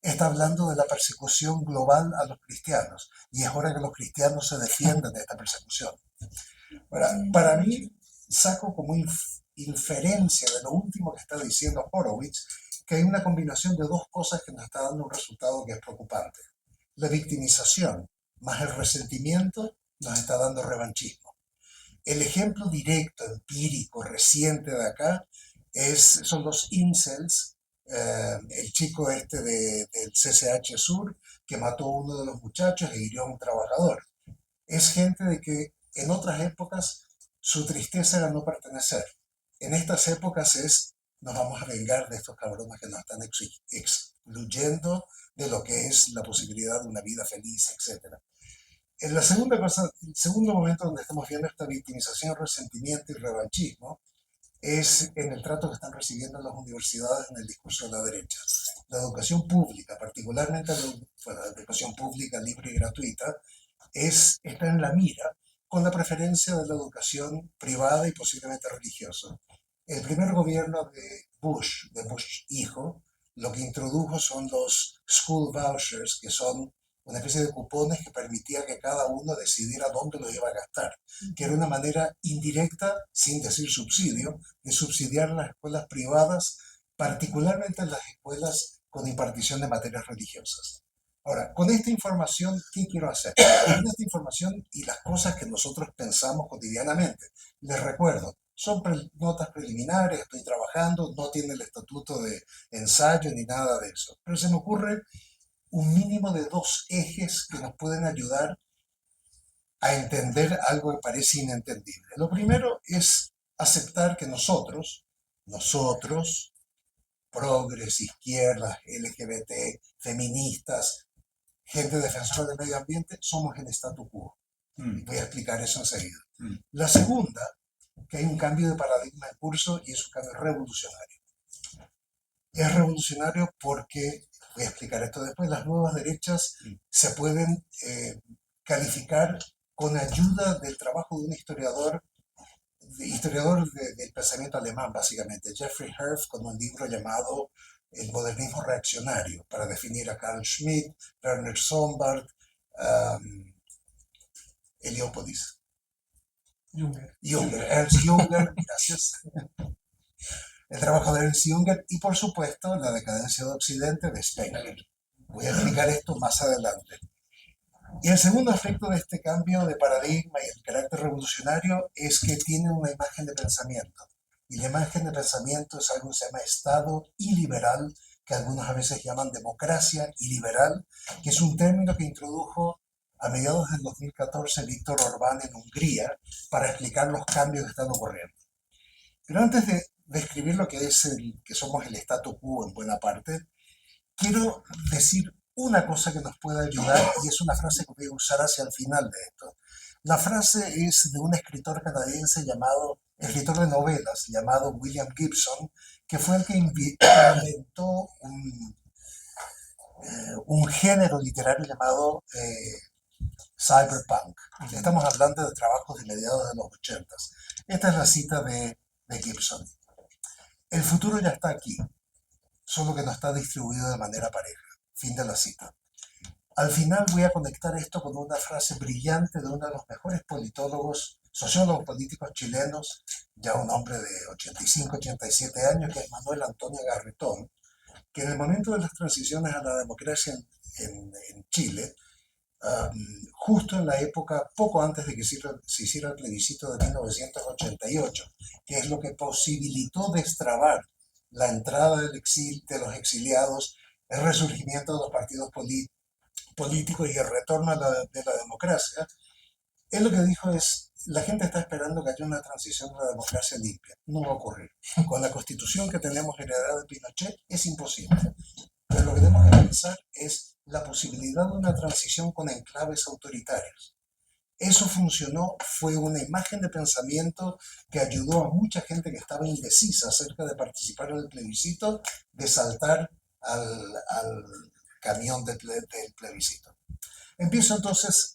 Está hablando de la persecución global a los cristianos. Y es hora que los cristianos se defiendan de esta persecución. Para mí, saco como inferencia de lo último que está diciendo Horowitz, que hay una combinación de dos cosas que nos está dando un resultado que es preocupante. La victimización más el resentimiento nos está dando revanchismo. El ejemplo directo, empírico, reciente de acá son los incels, el chico del CCH Sur que mató a uno de los muchachos e hirió a un trabajador. Es gente de que en otras épocas su tristeza era no pertenecer. En estas épocas nos vamos a vengar de estos cabrones que nos están excluyendo de lo que es la posibilidad de una vida feliz, etc. En la segunda cosa, el segundo momento donde estamos viendo esta victimización, resentimiento y revanchismo es en el trato que están recibiendo las universidades en el discurso de la derecha. La educación pública, particularmente la educación pública libre y gratuita, está en la mira con la preferencia de la educación privada y posiblemente religiosa. El primer gobierno de Bush hijo, lo que introdujo son los school vouchers, que son una especie de cupones que permitía que cada uno decidiera dónde lo iba a gastar, que era una manera indirecta, sin decir subsidio, de subsidiar las escuelas privadas, particularmente las escuelas con impartición de materias religiosas. Ahora, con esta información, ¿qué quiero hacer? Con esta información y las cosas que nosotros pensamos cotidianamente. Les recuerdo, son notas preliminares, estoy trabajando, no tiene el estatuto de ensayo ni nada de eso. Pero se me ocurre un mínimo de 2 ejes que nos pueden ayudar a entender algo que parece inentendible. Lo primero es aceptar que nosotros, progres, izquierdas, LGBT, feministas, gente defensora del medio ambiente, somos el statu quo. Voy a explicar eso enseguida. La segunda, que hay un cambio de paradigma en curso y es un cambio revolucionario. Es revolucionario porque voy a explicar esto después, las nuevas derechas se pueden calificar con ayuda del trabajo de un historiador del pensamiento alemán, básicamente, Jeffrey Herf, con un libro llamado El modernismo reaccionario, para definir a Carl Schmitt, Werner Sombart, Heliópolis. Junger, Ernst Junger, gracias. El trabajo de Ernst Junger y, por supuesto, La decadencia de Occidente de Spengler. Voy a explicar esto más adelante. Y el segundo aspecto de este cambio de paradigma y el carácter revolucionario es que tiene una imagen de pensamiento. Y la imagen de pensamiento es algo que se llama Estado iliberal, que algunos a veces llaman democracia iliberal, que es un término que introdujo a mediados del 2014 Víctor Orbán en Hungría para explicar los cambios que están ocurriendo. Pero antes de describir lo que es que somos el statu quo en buena parte, quiero decir una cosa que nos puede ayudar y es una frase que voy a usar hacia el final de esto. La frase es de un escritor canadiense escritor de novelas llamado William Gibson, que fue el que inventó un género literario llamado cyberpunk. Estamos hablando de trabajos de mediados de los 80. Esta es la cita de Gibson. El futuro ya está aquí, solo que no está distribuido de manera pareja. Fin de la cita. Al final voy a conectar esto con una frase brillante de uno de los mejores sociólogos políticos chilenos, ya un hombre de 85, 87 años, que es Manuel Antonio Garretón, que en el momento de las transiciones a la democracia en Chile, justo en la época, poco antes de que se hiciera el plebiscito de 1988, que es lo que posibilitó destrabar la entrada de los exiliados, el resurgimiento de los partidos políticos y el retorno de la democracia, él lo que dijo es, la gente está esperando que haya una transición a la democracia limpia. No va a ocurrir. Con la constitución que tenemos heredada de Pinochet es imposible. Pero lo que tenemos que pensar es la posibilidad de una transición con enclaves autoritarios. Eso funcionó, fue una imagen de pensamiento que ayudó a mucha gente que estaba indecisa acerca de participar en el plebiscito, de saltar al camión del plebiscito. Empiezo entonces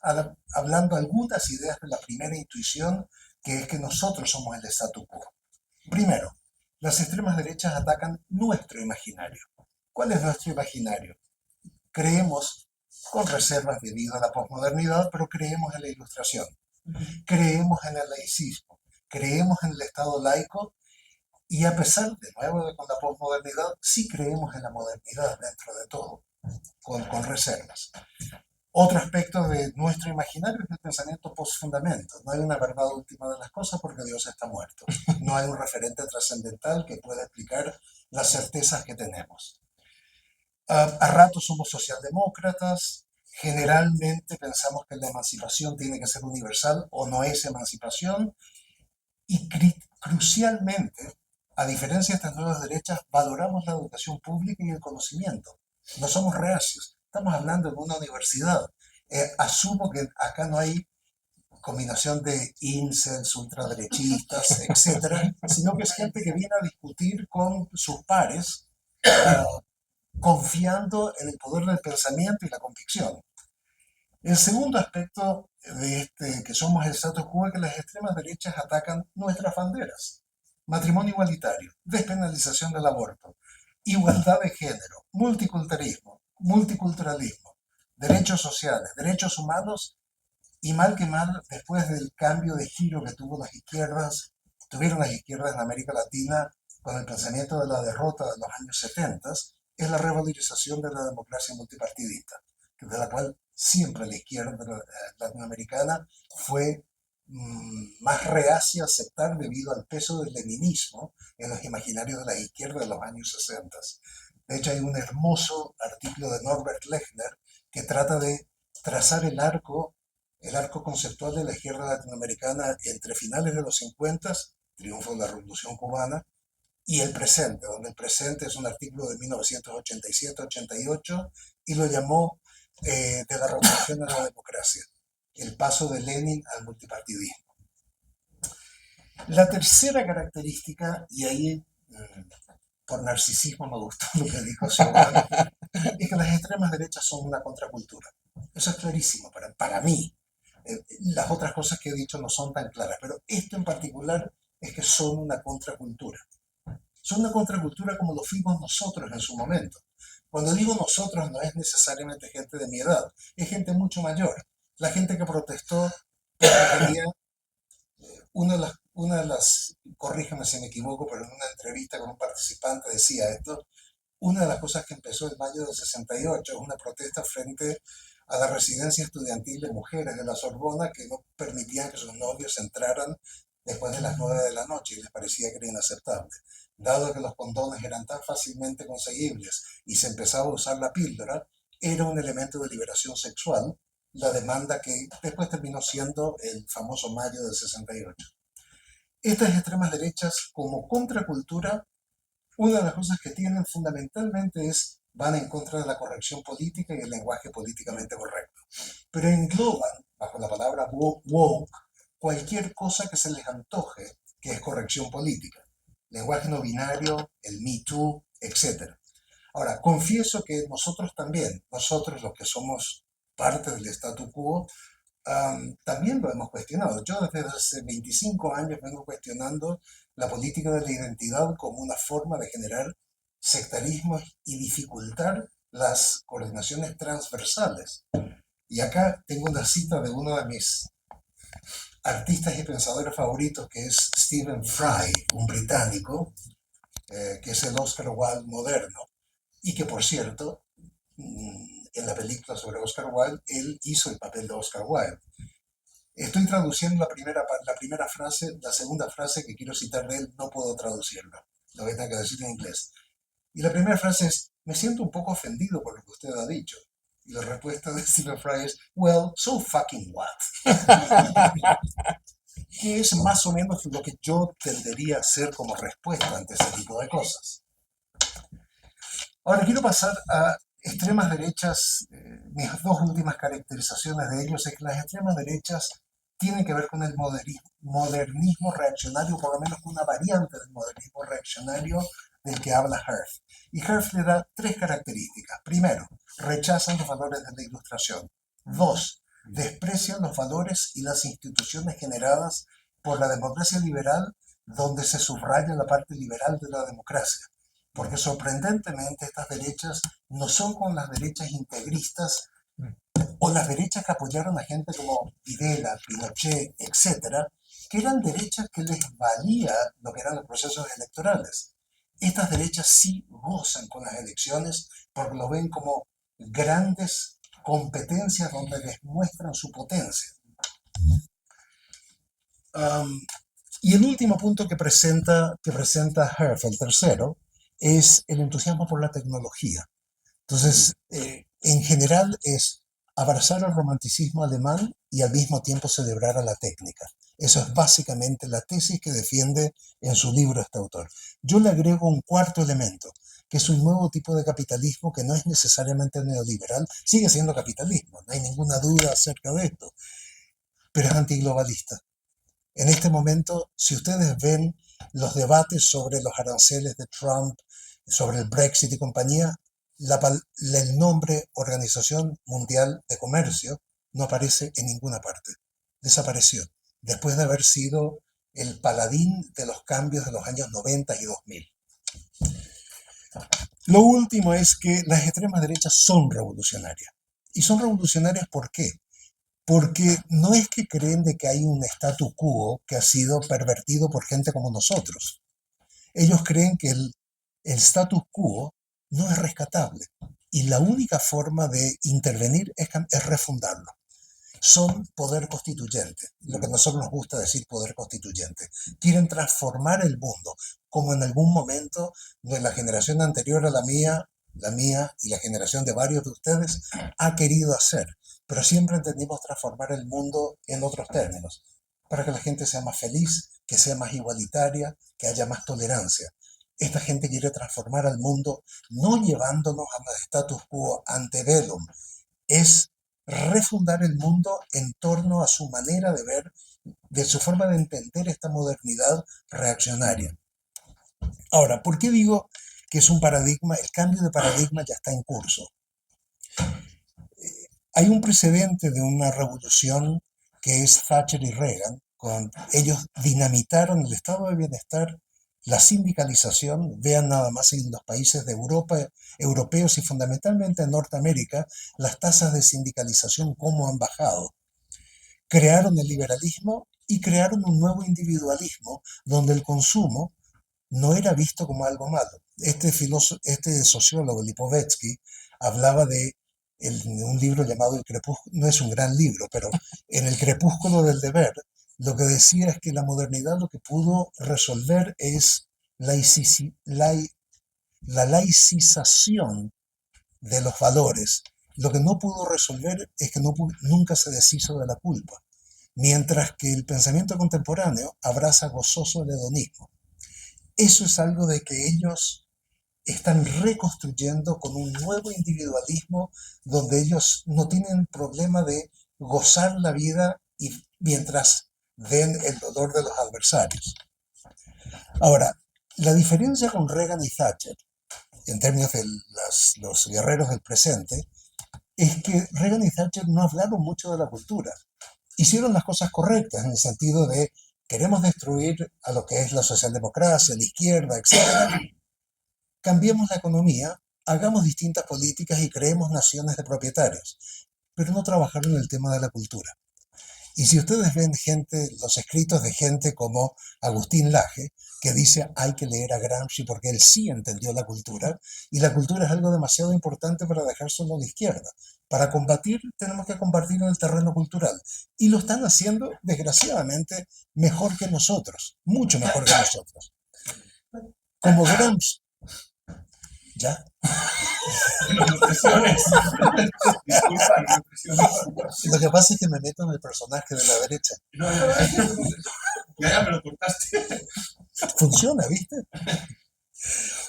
hablando algunas ideas de la primera intuición, que es que nosotros somos el statu quo. Primero, las extremas derechas atacan nuestro imaginario. ¿Cuál es nuestro imaginario? Creemos, con reservas debido a la posmodernidad, pero creemos en la ilustración. Creemos en el laicismo. Creemos en el Estado laico y a pesar, de nuevo, con la posmodernidad, sí creemos en la modernidad dentro de todo, con reservas. Otro aspecto de nuestro imaginario es el pensamiento post-fundamento. No hay una verdad última de las cosas porque Dios está muerto. No hay un referente trascendental que pueda explicar las certezas que tenemos. A ratos somos socialdemócratas, generalmente pensamos que la emancipación tiene que ser universal o no es emancipación y crucialmente, a diferencia de estas nuevas derechas, valoramos la educación pública y el conocimiento. No somos reacios. Estamos hablando de una universidad. Asumo que acá no hay combinación de incels, ultraderechistas, etcétera, sino que es gente que viene a discutir con sus pares, confiando en el poder del pensamiento y la convicción. El segundo aspecto de que somos el status quo es que las extremas derechas atacan nuestras banderas. Matrimonio igualitario, despenalización del aborto, igualdad de género, multiculturalismo, derechos sociales, derechos humanos y mal que mal, después del cambio de giro que tuvieron las izquierdas en América Latina con el pensamiento de la derrota de los años 70, es la revalorización de la democracia multipartidista, de la cual siempre la izquierda latinoamericana fue más reacia a aceptar debido al peso del leninismo en los imaginarios de la izquierda de los años 60. De hecho, hay un hermoso artículo de Norbert Lechner que trata de trazar el arco conceptual de la izquierda latinoamericana entre finales de los 50, triunfo de la Revolución Cubana, y el presente, donde el presente es un artículo de 1987-88 y lo llamó de la revolución a la democracia, el paso de Lenin al multipartidismo. La tercera característica, y ahí por narcisismo me gustó lo que dijo Giovanni, es que las extremas derechas son una contracultura. Eso es clarísimo para mí. Las otras cosas que he dicho no son tan claras, pero esto en particular es que son una contracultura. Son una contracultura como lo fuimos nosotros en su momento. Cuando digo nosotros no es necesariamente gente de mi edad, es gente mucho mayor. La gente que protestó porque quería, corrígeme si me equivoco, pero en una entrevista con un participante decía esto, una de las cosas que empezó en mayo del 68 es una protesta frente a la residencia estudiantil de mujeres de la Sorbona que no permitían que sus novios entraran después de las 9 de la noche y les parecía que era inaceptable. Dado que los condones eran tan fácilmente conseguibles y se empezaba a usar la píldora, era un elemento de liberación sexual, la demanda que después terminó siendo el famoso mayo del 68. Estas extremas derechas como contracultura, una de las cosas que tienen fundamentalmente es van en contra de la corrección política y el lenguaje políticamente correcto. Pero engloban, bajo la palabra woke, cualquier cosa que se les antoje que es corrección política. Lenguaje no binario, el Me Too, etc. Ahora, confieso que nosotros también, nosotros los que somos parte del statu quo, también lo hemos cuestionado. Yo desde hace 25 años vengo cuestionando la política de la identidad como una forma de generar sectarismos y dificultar las coordinaciones transversales. Y acá tengo una cita de uno de mis artistas y pensadores favoritos, que es Stephen Fry, un británico, que es el Oscar Wilde moderno, y que, por cierto, en la película sobre Oscar Wilde, él hizo el papel de Oscar Wilde. Estoy traduciendo la primera frase, la segunda frase que quiero citar de él, no puedo traducirla, lo voy a tener que decir en inglés. Y la primera frase es, me siento un poco ofendido por lo que usted ha dicho. Y la respuesta de Stephen Fry es, well, so fucking what? Que es más o menos lo que yo tendería a hacer como respuesta ante ese tipo de cosas. Ahora quiero pasar a extremas derechas. Mis dos últimas caracterizaciones de ellos es que las extremas derechas tienen que ver con el modernismo reaccionario, por lo menos con una variante del modernismo reaccionario del que habla Herf. Y Herf le da tres características. Primero, rechazan los valores de la Ilustración. Dos, desprecian los valores y las instituciones generadas por la democracia liberal, donde se subraya la parte liberal de la democracia. Porque sorprendentemente estas derechas no son con las derechas integristas o las derechas que apoyaron a gente como Videla, Pinochet, etcétera, que eran derechas que les valía lo que eran los procesos electorales. Estas derechas sí gozan con las elecciones porque lo ven como grandes competencias donde les muestran su potencia. Y el último punto que presenta Herf, el tercero, es el entusiasmo por la tecnología. Entonces, en general es abrazar el romanticismo alemán y al mismo tiempo celebrar a la técnica. Eso es básicamente la tesis que defiende en su libro este autor. Yo le agrego un cuarto elemento, que es un nuevo tipo de capitalismo que no es necesariamente neoliberal, sigue siendo capitalismo, no hay ninguna duda acerca de esto, pero es antiglobalista. En este momento, si ustedes ven los debates sobre los aranceles de Trump, sobre el Brexit y compañía, el nombre Organización Mundial de Comercio no aparece en ninguna parte. Desapareció, después de haber sido el paladín de los cambios de los años 90 y 2000. Lo último es que las extremas derechas son revolucionarias. ¿Y son revolucionarias por qué? Porque no es que creen de que hay un statu quo que ha sido pervertido por gente como nosotros. Ellos creen que el status quo no es rescatable y la única forma de intervenir es refundarlo. Son poder constituyente, lo que a nosotros nos gusta decir poder constituyente. Quieren transformar el mundo, como en algún momento de la generación anterior a la mía y la generación de varios de ustedes ha querido hacer. Pero siempre entendimos transformar el mundo en otros términos, para que la gente sea más feliz, que sea más igualitaria, que haya más tolerancia. Esta gente quiere transformar al mundo no llevándonos a un status quo antebellum, es refundar el mundo en torno a su manera de ver, de su forma de entender esta modernidad reaccionaria. Ahora, ¿por qué digo que es un paradigma, el cambio de paradigma ya está en curso. Hay un precedente de una revolución que es Thatcher y Reagan, cuando ellos dinamitaron el estado de bienestar, la sindicalización. Vean nada más en los países de Europa, europeos y fundamentalmente en Norteamérica, las tasas de sindicalización cómo han bajado. Crearon el liberalismo y crearon un nuevo individualismo donde el consumo no era visto como algo malo. Este sociólogo, Lipovetsky, hablaba de un libro llamado El Crepúsculo, no es un gran libro, pero en El Crepúsculo del Deber, lo que decía es que la modernidad lo que pudo resolver es la laicización de los valores. Lo que no pudo resolver es que nunca se deshizo de la culpa, mientras que el pensamiento contemporáneo abraza gozoso el hedonismo. Eso es algo de que ellos están reconstruyendo con un nuevo individualismo donde ellos no tienen problema de gozar la vida y mientras ven el dolor de los adversarios. Ahora, la diferencia con Reagan y Thatcher, en términos de los guerreros del presente, es que Reagan y Thatcher no hablaron mucho de la cultura. Hicieron las cosas correctas en el sentido de queremos destruir a lo que es la socialdemocracia, la izquierda, etc. Cambiemos la economía, hagamos distintas políticas y creemos naciones de propietarios, pero no trabajaron en el tema de la cultura. Y si ustedes ven los escritos de gente como Agustín Laje, que dice hay que leer a Gramsci porque él sí entendió la cultura, y la cultura es algo demasiado importante para dejárselo a la izquierda. Para combatir, tenemos que combatir en el terreno cultural. Y lo están haciendo, desgraciadamente, mejor que nosotros, mucho mejor que nosotros. Como Gramsci. ¿Ya? Lo que pasa es que me meto en el personaje de la derecha. Ya, pero cortaste. Funciona, ¿viste?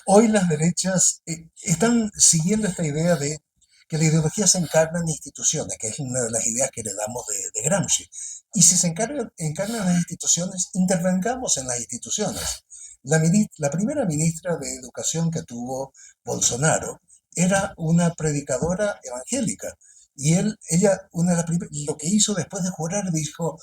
Hoy las derechas están siguiendo esta idea de que la ideología se encarna en instituciones, que es una de las ideas que heredamos de Gramsci. Y si se encarnan en las instituciones, intervengamos en las instituciones. La primera ministra de Educación que tuvo Bolsonaro era una predicadora evangélica. Y ella, lo que hizo después de jurar, dijo,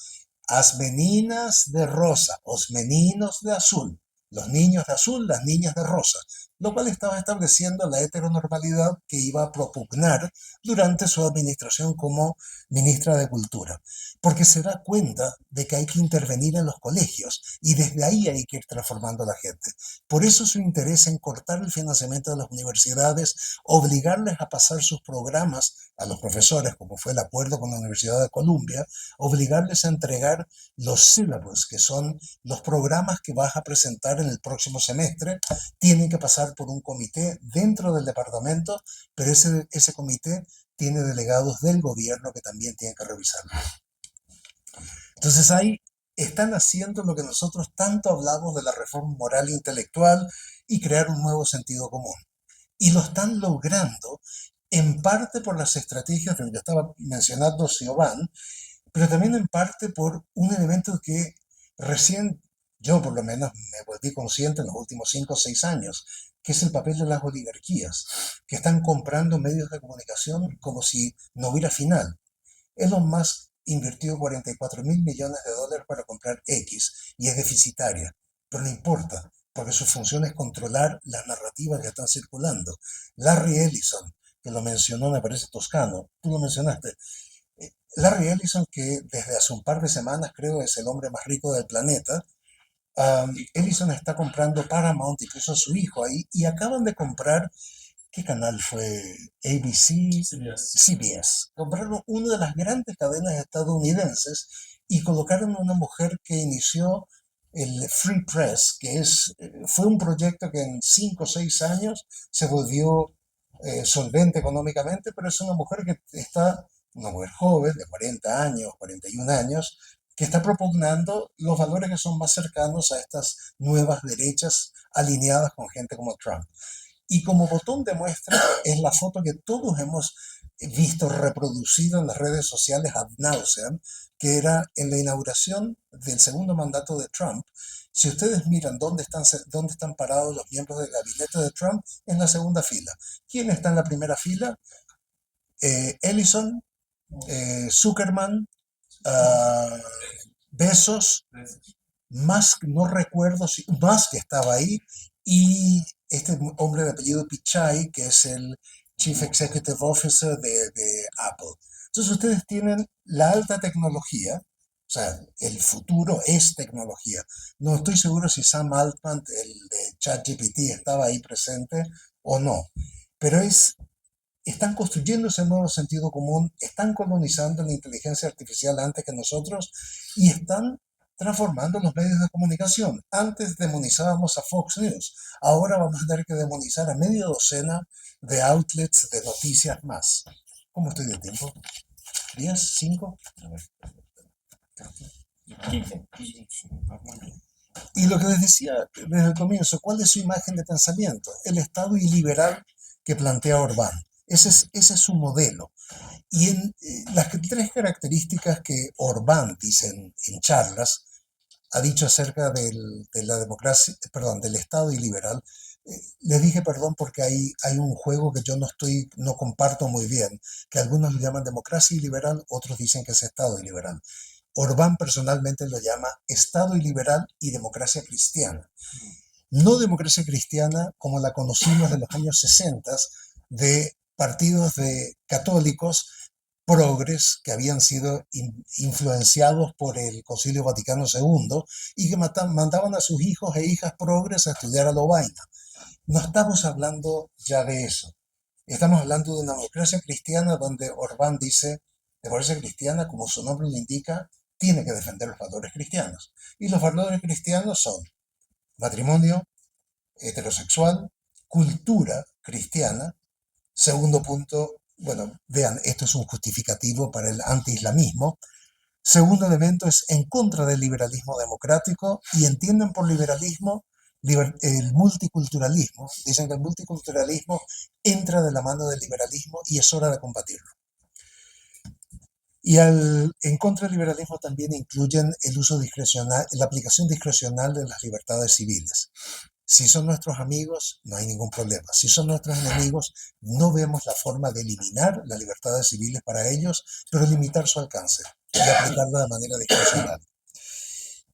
as meninas de rosa, os meninos de azul. Los niños de azul, las niñas de rosa, lo cual estaba estableciendo la heteronormalidad que iba a propugnar durante su administración como ministra de Cultura, porque se da cuenta de que hay que intervenir en los colegios y desde ahí hay que ir transformando a la gente. Por eso su interés en cortar el financiamiento de las universidades, obligarles a pasar sus programas a los profesores, como fue el acuerdo con la Universidad de Columbia, obligarles a entregar los syllabus, que son los programas que vas a presentar en el próximo semestre, tienen que pasar por un comité dentro del departamento, pero ese comité tiene delegados del gobierno que también tienen que revisarlo. Entonces ahí están haciendo lo que nosotros tanto hablamos de la reforma moral e intelectual y crear un nuevo sentido común. Y lo están logrando en parte por las estrategias que estaba mencionando Siobhan, pero también en parte por un elemento que recién yo por lo menos me volví consciente en los últimos 5 o 6 años, que es el papel de las oligarquías, que están comprando medios de comunicación como si no hubiera final. Elon Musk invirtió $44.000 millones para comprar X y es deficitaria, pero no importa, porque su función es controlar las narrativas que están circulando. Larry Ellison, que lo mencionó, me parece toscano, tú lo mencionaste. Larry Ellison, que desde hace un par de semanas creo es el hombre más rico del planeta, Ellison está comprando Paramount y puso a su hijo ahí y acaban de comprar, ¿qué canal fue? ABC, CBS. Compraron una de las grandes cadenas estadounidenses y colocaron a una mujer que inició el Free Press, que fue un proyecto que en 5 o 6 años se volvió solvente económicamente, pero es una mujer una mujer joven de 40 años, 41 años, que está propugnando los valores que son más cercanos a estas nuevas derechas alineadas con gente como Trump. Y como botón de muestra es la foto que todos hemos visto reproducido en las redes sociales ad nauseam, que era en la inauguración del segundo mandato de Trump. Si ustedes miran dónde están parados los miembros del gabinete de Trump, en la segunda fila. ¿Quién está en la primera fila? Ellison, Zuckerman, ah, Bezos, Musk, no recuerdo si Musk estaba ahí, y este hombre de apellido Pichai, que es el Chief Executive Officer de Apple. Entonces ustedes tienen la alta tecnología, o sea, el futuro es tecnología. No estoy seguro si Sam Altman, el de ChatGPT, estaba ahí presente o no, pero están construyendo ese nuevo sentido común, están colonizando la inteligencia artificial antes que nosotros y están transformando los medios de comunicación. Antes demonizábamos a Fox News, ahora vamos a tener que demonizar a media docena de outlets de noticias más. ¿Cómo estoy de tiempo? ¿10? ¿5? 15. Y lo que les decía desde el comienzo, ¿cuál es su imagen de pensamiento? El Estado iliberal que plantea Orbán. Ese es su modelo. Y las tres características que Orbán dice en charlas, ha dicho acerca de la democracia, perdón, del Estado iliberal, les dije perdón porque hay un juego que yo no comparto muy bien, que algunos lo llaman democracia iliberal, otros dicen que es Estado iliberal. Orbán personalmente lo llama Estado iliberal y democracia cristiana. No democracia cristiana como la conocimos de los años 60 de partidos de católicos progres que habían sido influenciados por el Concilio Vaticano II y que mandaban a sus hijos e hijas progres a estudiar a lo vaina. No estamos hablando ya de eso. Estamos hablando de una democracia cristiana donde Orbán dice, democracia cristiana, como su nombre lo indica, tiene que defender los valores cristianos. Y los valores cristianos son matrimonio heterosexual, cultura cristiana. Segundo punto, bueno, vean, esto es un justificativo para el anti-islamismo. Segundo elemento es en contra del liberalismo democrático y entienden por liberalismo el multiculturalismo. Dicen que el multiculturalismo entra de la mano del liberalismo y es hora de combatirlo. Y en contra del liberalismo también incluyen el uso discrecional, la aplicación discrecional de las libertades civiles. Si son nuestros amigos, no hay ningún problema. Si son nuestros enemigos, no vemos la forma de eliminar las libertades civiles para ellos, pero limitar su alcance y aplicarla de manera discrecional.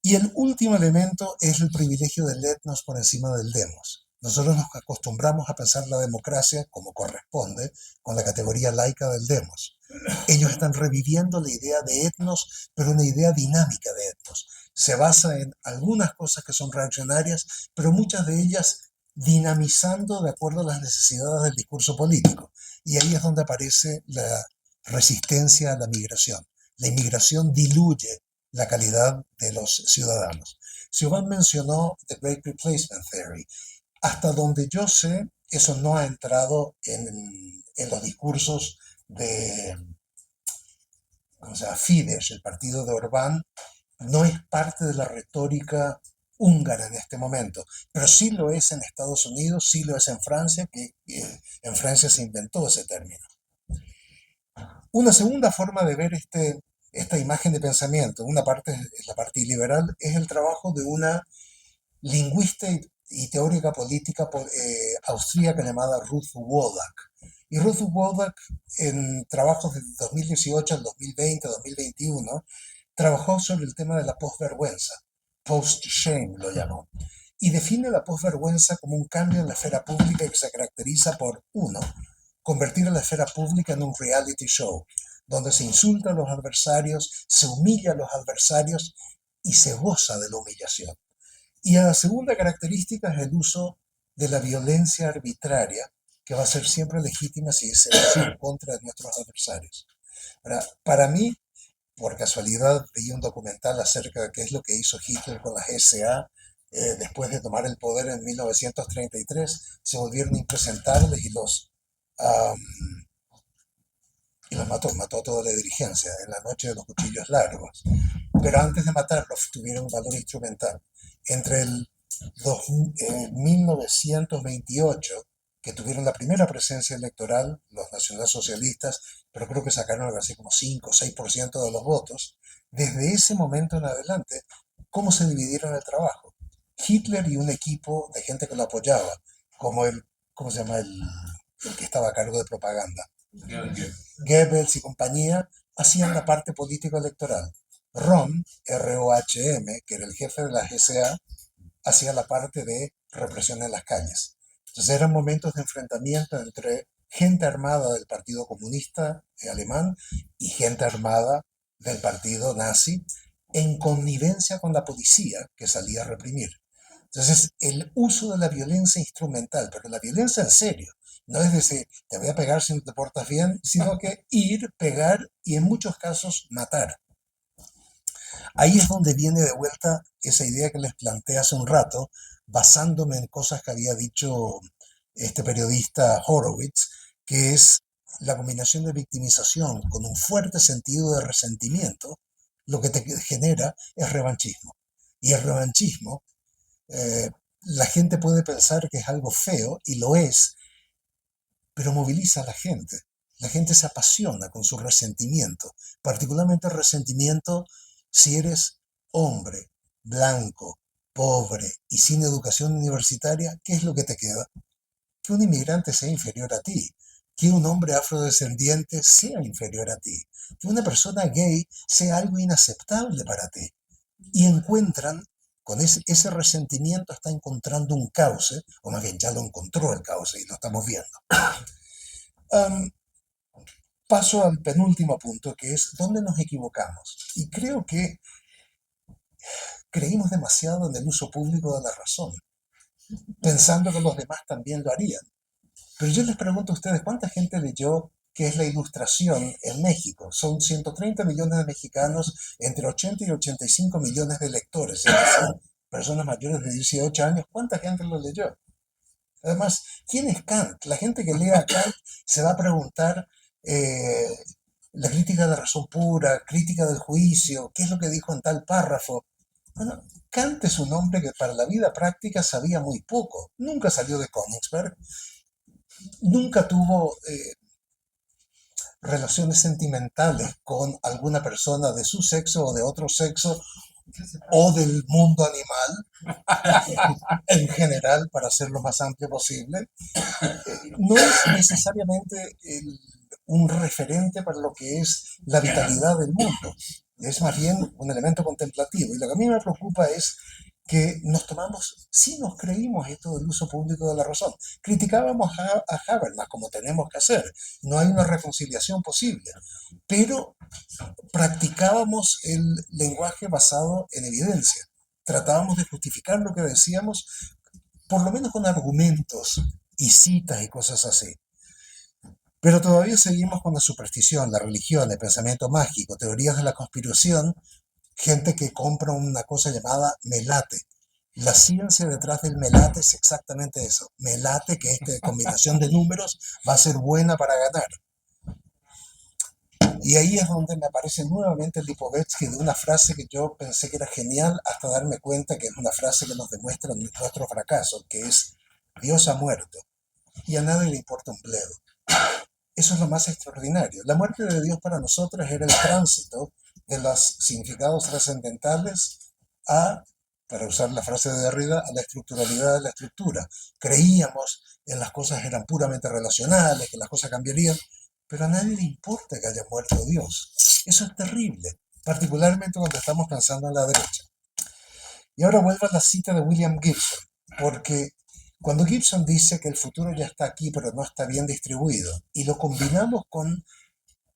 Y el último elemento es el privilegio del etnos por encima del demos. Nosotros nos acostumbramos a pensar la democracia como corresponde, con la categoría laica del demos. Ellos están reviviendo la idea de etnos, pero una idea dinámica de etnos. Se basa en algunas cosas que son reaccionarias, pero muchas de ellas dinamizando de acuerdo a las necesidades del discurso político. Y ahí es donde aparece la resistencia a la migración. La inmigración diluye la calidad de los ciudadanos. Siobhan mencionó The Great Replacement Theory. Hasta donde yo sé, eso no ha entrado en los discursos de Fidesz, el partido de Orbán, no es parte de la retórica húngara en este momento, pero sí lo es en Estados Unidos, sí lo es en Francia, que en Francia se inventó ese término. Una segunda forma de ver esta imagen de pensamiento, una parte es la parte liberal, es el trabajo de una lingüista y teórica política austríaca llamada Ruth Wodak. Y Ruth Wodak, en trabajos de 2018 al 2020, 2021, trabajó sobre el tema de la posvergüenza, post-shame lo llamó, y define la posvergüenza como un cambio en la esfera pública que se caracteriza por, uno, convertir a la esfera pública en un reality show, donde se insulta a los adversarios, se humilla a los adversarios y se goza de la humillación. Y la segunda característica es el uso de la violencia arbitraria, que va a ser siempre legítima si se usa en contra de nuestros adversarios. Ahora, para mí, por casualidad, vi un documental acerca de qué es lo que hizo Hitler con las SA después de tomar el poder en 1933. Se volvieron impresentables y los mató a toda la dirigencia en la noche de los cuchillos largos. Pero antes de matarlos tuvieron un valor instrumental. Entre el 1928, que tuvieron la primera presencia electoral, los nacionalsocialistas, pero creo que sacaron algo así como 5 o 6% de los votos, desde ese momento en adelante, ¿cómo se dividieron el trabajo? Hitler y un equipo de gente que lo apoyaba, como ¿cómo se llama? El que estaba a cargo de propaganda. Goebbels y compañía hacían la parte político-electoral. ROHM, que era el jefe de la GSA, hacía la parte de represión en las calles. Entonces eran momentos de enfrentamiento entre gente armada del Partido Comunista Alemán y gente armada del Partido Nazi en connivencia con la policía que salía a reprimir. Entonces, el uso de la violencia instrumental, pero la violencia en serio, no es decir, te voy a pegar si no te portas bien, sino que ir, pegar y en muchos casos matar. Ahí es donde viene de vuelta esa idea que les planteé hace un rato, basándome en cosas que había dicho este periodista Horowitz, que es la combinación de victimización con un fuerte sentido de resentimiento, lo que te genera es revanchismo. Y el revanchismo, la gente puede pensar que es algo feo, y lo es, pero moviliza a la gente. La gente se apasiona con su resentimiento, particularmente el resentimiento si eres hombre, blanco, pobre y sin educación universitaria. ¿Qué es lo que te queda? Que un inmigrante sea inferior a ti, que un hombre afrodescendiente sea inferior a ti, que una persona gay sea algo inaceptable para ti. Y encuentran, con ese resentimiento está encontrando un cauce, o más bien ya lo encontró el cauce y lo estamos viendo. Paso al penúltimo punto, que es dónde nos equivocamos. Y creo que creímos demasiado en el uso público de la razón, pensando que los demás también lo harían. Pero yo les pregunto a ustedes, ¿cuánta gente leyó qué es la Ilustración en México? Son 130 millones de mexicanos, entre 80 y 85 millones de lectores, es decir, personas mayores de 18 años. ¿Cuánta gente lo leyó? Además, ¿quién es Kant? La gente que lea a Kant se va a preguntar la crítica de la razón pura, crítica del juicio, qué es lo que dijo en tal párrafo. Bueno, Kant es un hombre que para la vida práctica sabía muy poco. Nunca salió de Königsberg, nunca tuvo relaciones sentimentales con alguna persona de su sexo o de otro sexo o del mundo animal en general, para ser lo más amplio posible. No es necesariamente un referente para lo que es la vitalidad del mundo. Es más bien un elemento contemplativo. Y lo que a mí me preocupa es que sí nos creímos esto del uso público de la razón. Criticábamos a Habermas, como tenemos que hacer. No hay una reconciliación posible. Pero practicábamos el lenguaje basado en evidencia. Tratábamos de justificar lo que decíamos, por lo menos con argumentos y citas y cosas así. Pero todavía seguimos con la superstición, la religión, el pensamiento mágico, teorías de la conspiración, gente que compra una cosa llamada melate. La ciencia detrás del melate es exactamente eso. Melate, que esta combinación de números va a ser buena para ganar. Y ahí es donde me aparece nuevamente Lipovetsky de una frase que yo pensé que era genial hasta darme cuenta que es una frase que nos demuestra nuestro fracaso, que es: Dios ha muerto y a nadie le importa un bledo. Eso es lo más extraordinario. La muerte de Dios para nosotros era el tránsito de los significados trascendentales para usar la frase de Derrida, a la estructuralidad de la estructura. Creíamos en las cosas que eran puramente relacionales, que las cosas cambiarían, pero a nadie le importa que haya muerto Dios. Eso es terrible, particularmente cuando estamos pensando en la derecha. Y ahora vuelvo a la cita de William Gibson, porque cuando Gibson dice que el futuro ya está aquí, pero no está bien distribuido, y lo combinamos con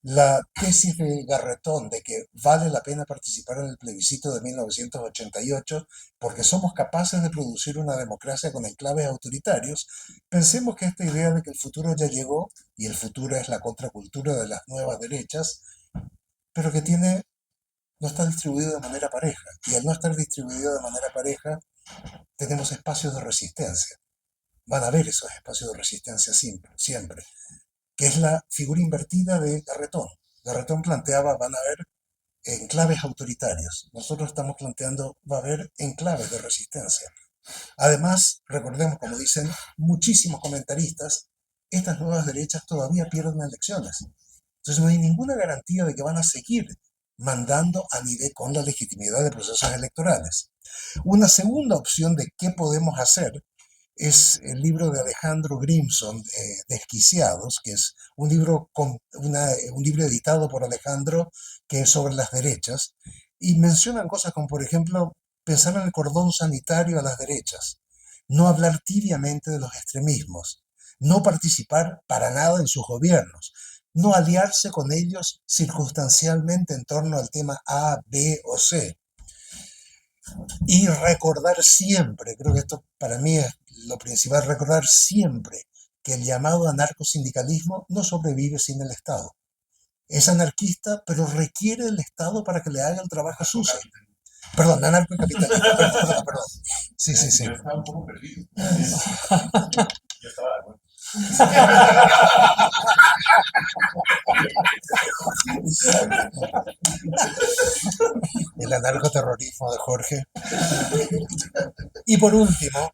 la tesis de Garretón de que vale la pena participar en el plebiscito de 1988 porque somos capaces de producir una democracia con enclaves autoritarios, pensemos que esta idea de que el futuro ya llegó y el futuro es la contracultura de las nuevas derechas, pero que no está distribuido de manera pareja. Y al no estar distribuido de manera pareja, tenemos espacios de resistencia. Van a haber esos espacios de resistencia siempre, que es la figura invertida de Garretón. Garretón planteaba, van a haber enclaves autoritarios. Nosotros estamos planteando, va a haber enclaves de resistencia. Además, recordemos, como dicen muchísimos comentaristas, estas nuevas derechas todavía pierden elecciones. Entonces no hay ninguna garantía de que van a seguir mandando a nivel con la legitimidad de procesos electorales. Una segunda opción de qué podemos hacer es el libro de Alejandro Grimson, Desquiciados, que es un libro, un libro editado por Alejandro que es sobre las derechas, y mencionan cosas como, por ejemplo, pensar en el cordón sanitario a las derechas, no hablar tibiamente de los extremismos, no participar para nada en sus gobiernos, no aliarse con ellos circunstancialmente en torno al tema A, B o C. Y recordar siempre, creo que esto para mí es lo principal, recordar siempre que el llamado anarcosindicalismo no sobrevive sin el Estado. Es anarquista, pero requiere del Estado para que le haga el trabajo sucio. Perdón, anarcocapitalismo, perdón. Sí. Yo estaba un poco perdido. Yo estaba de acuerdo. El anarcoterrorismo de Jorge. Y por último,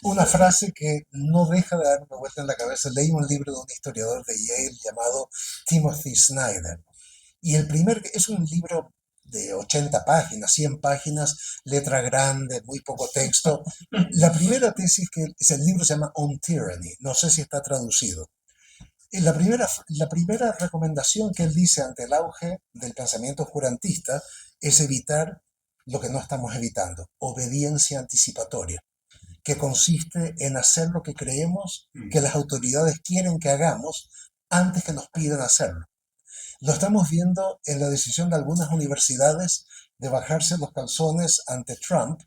una frase que no deja de darme vuelta en la cabeza. Leí un libro de un historiador de Yale llamado Timothy Snyder. Y es un libro de 80 páginas, 100 páginas, letra grande, muy poco texto. La primera tesis, el libro se llama On Tyranny, no sé si está traducido. La primera recomendación que él dice ante el auge del pensamiento oscurantista es evitar lo que no estamos evitando, obediencia anticipatoria, que consiste en hacer lo que creemos que las autoridades quieren que hagamos antes que nos pidan hacerlo. Lo estamos viendo en la decisión de algunas universidades de bajarse los calzones ante Trump,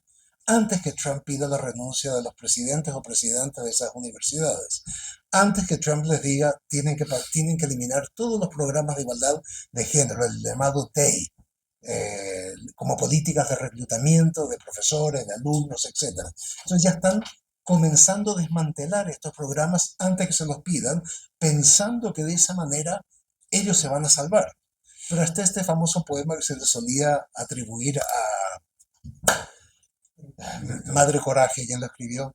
antes que Trump pida la renuncia de los presidentes o presidentas de esas universidades, antes que Trump les diga tienen que eliminar todos los programas de igualdad de género, el llamado DAY, como políticas de reclutamiento de profesores, de alumnos, etc. Entonces ya están comenzando a desmantelar estos programas antes que se los pidan, pensando que de esa manera ellos se van a salvar. Pero hasta este famoso poema que se le solía atribuir a Madre Coraje, ¿quién lo escribió?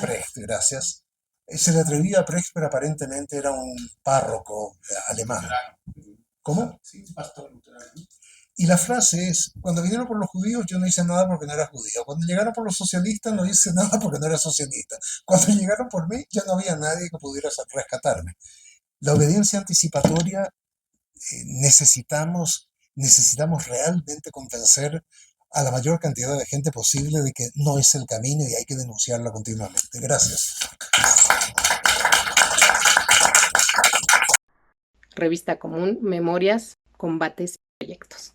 Brecht, gracias. Se le atribuía a Brecht, pero aparentemente era un párroco alemán. ¿Cómo? Sí, un pastor luterano. Y la frase es, cuando vinieron por los judíos yo no hice nada porque no era judío. Cuando llegaron por los socialistas no hice nada porque no era socialista. Cuando llegaron por mí ya no había nadie que pudiera rescatarme. La obediencia anticipatoria, necesitamos realmente convencer a la mayor cantidad de gente posible de que no es el camino y hay que denunciarla continuamente. Gracias. Revista Común, Memorias, Combates y Proyectos.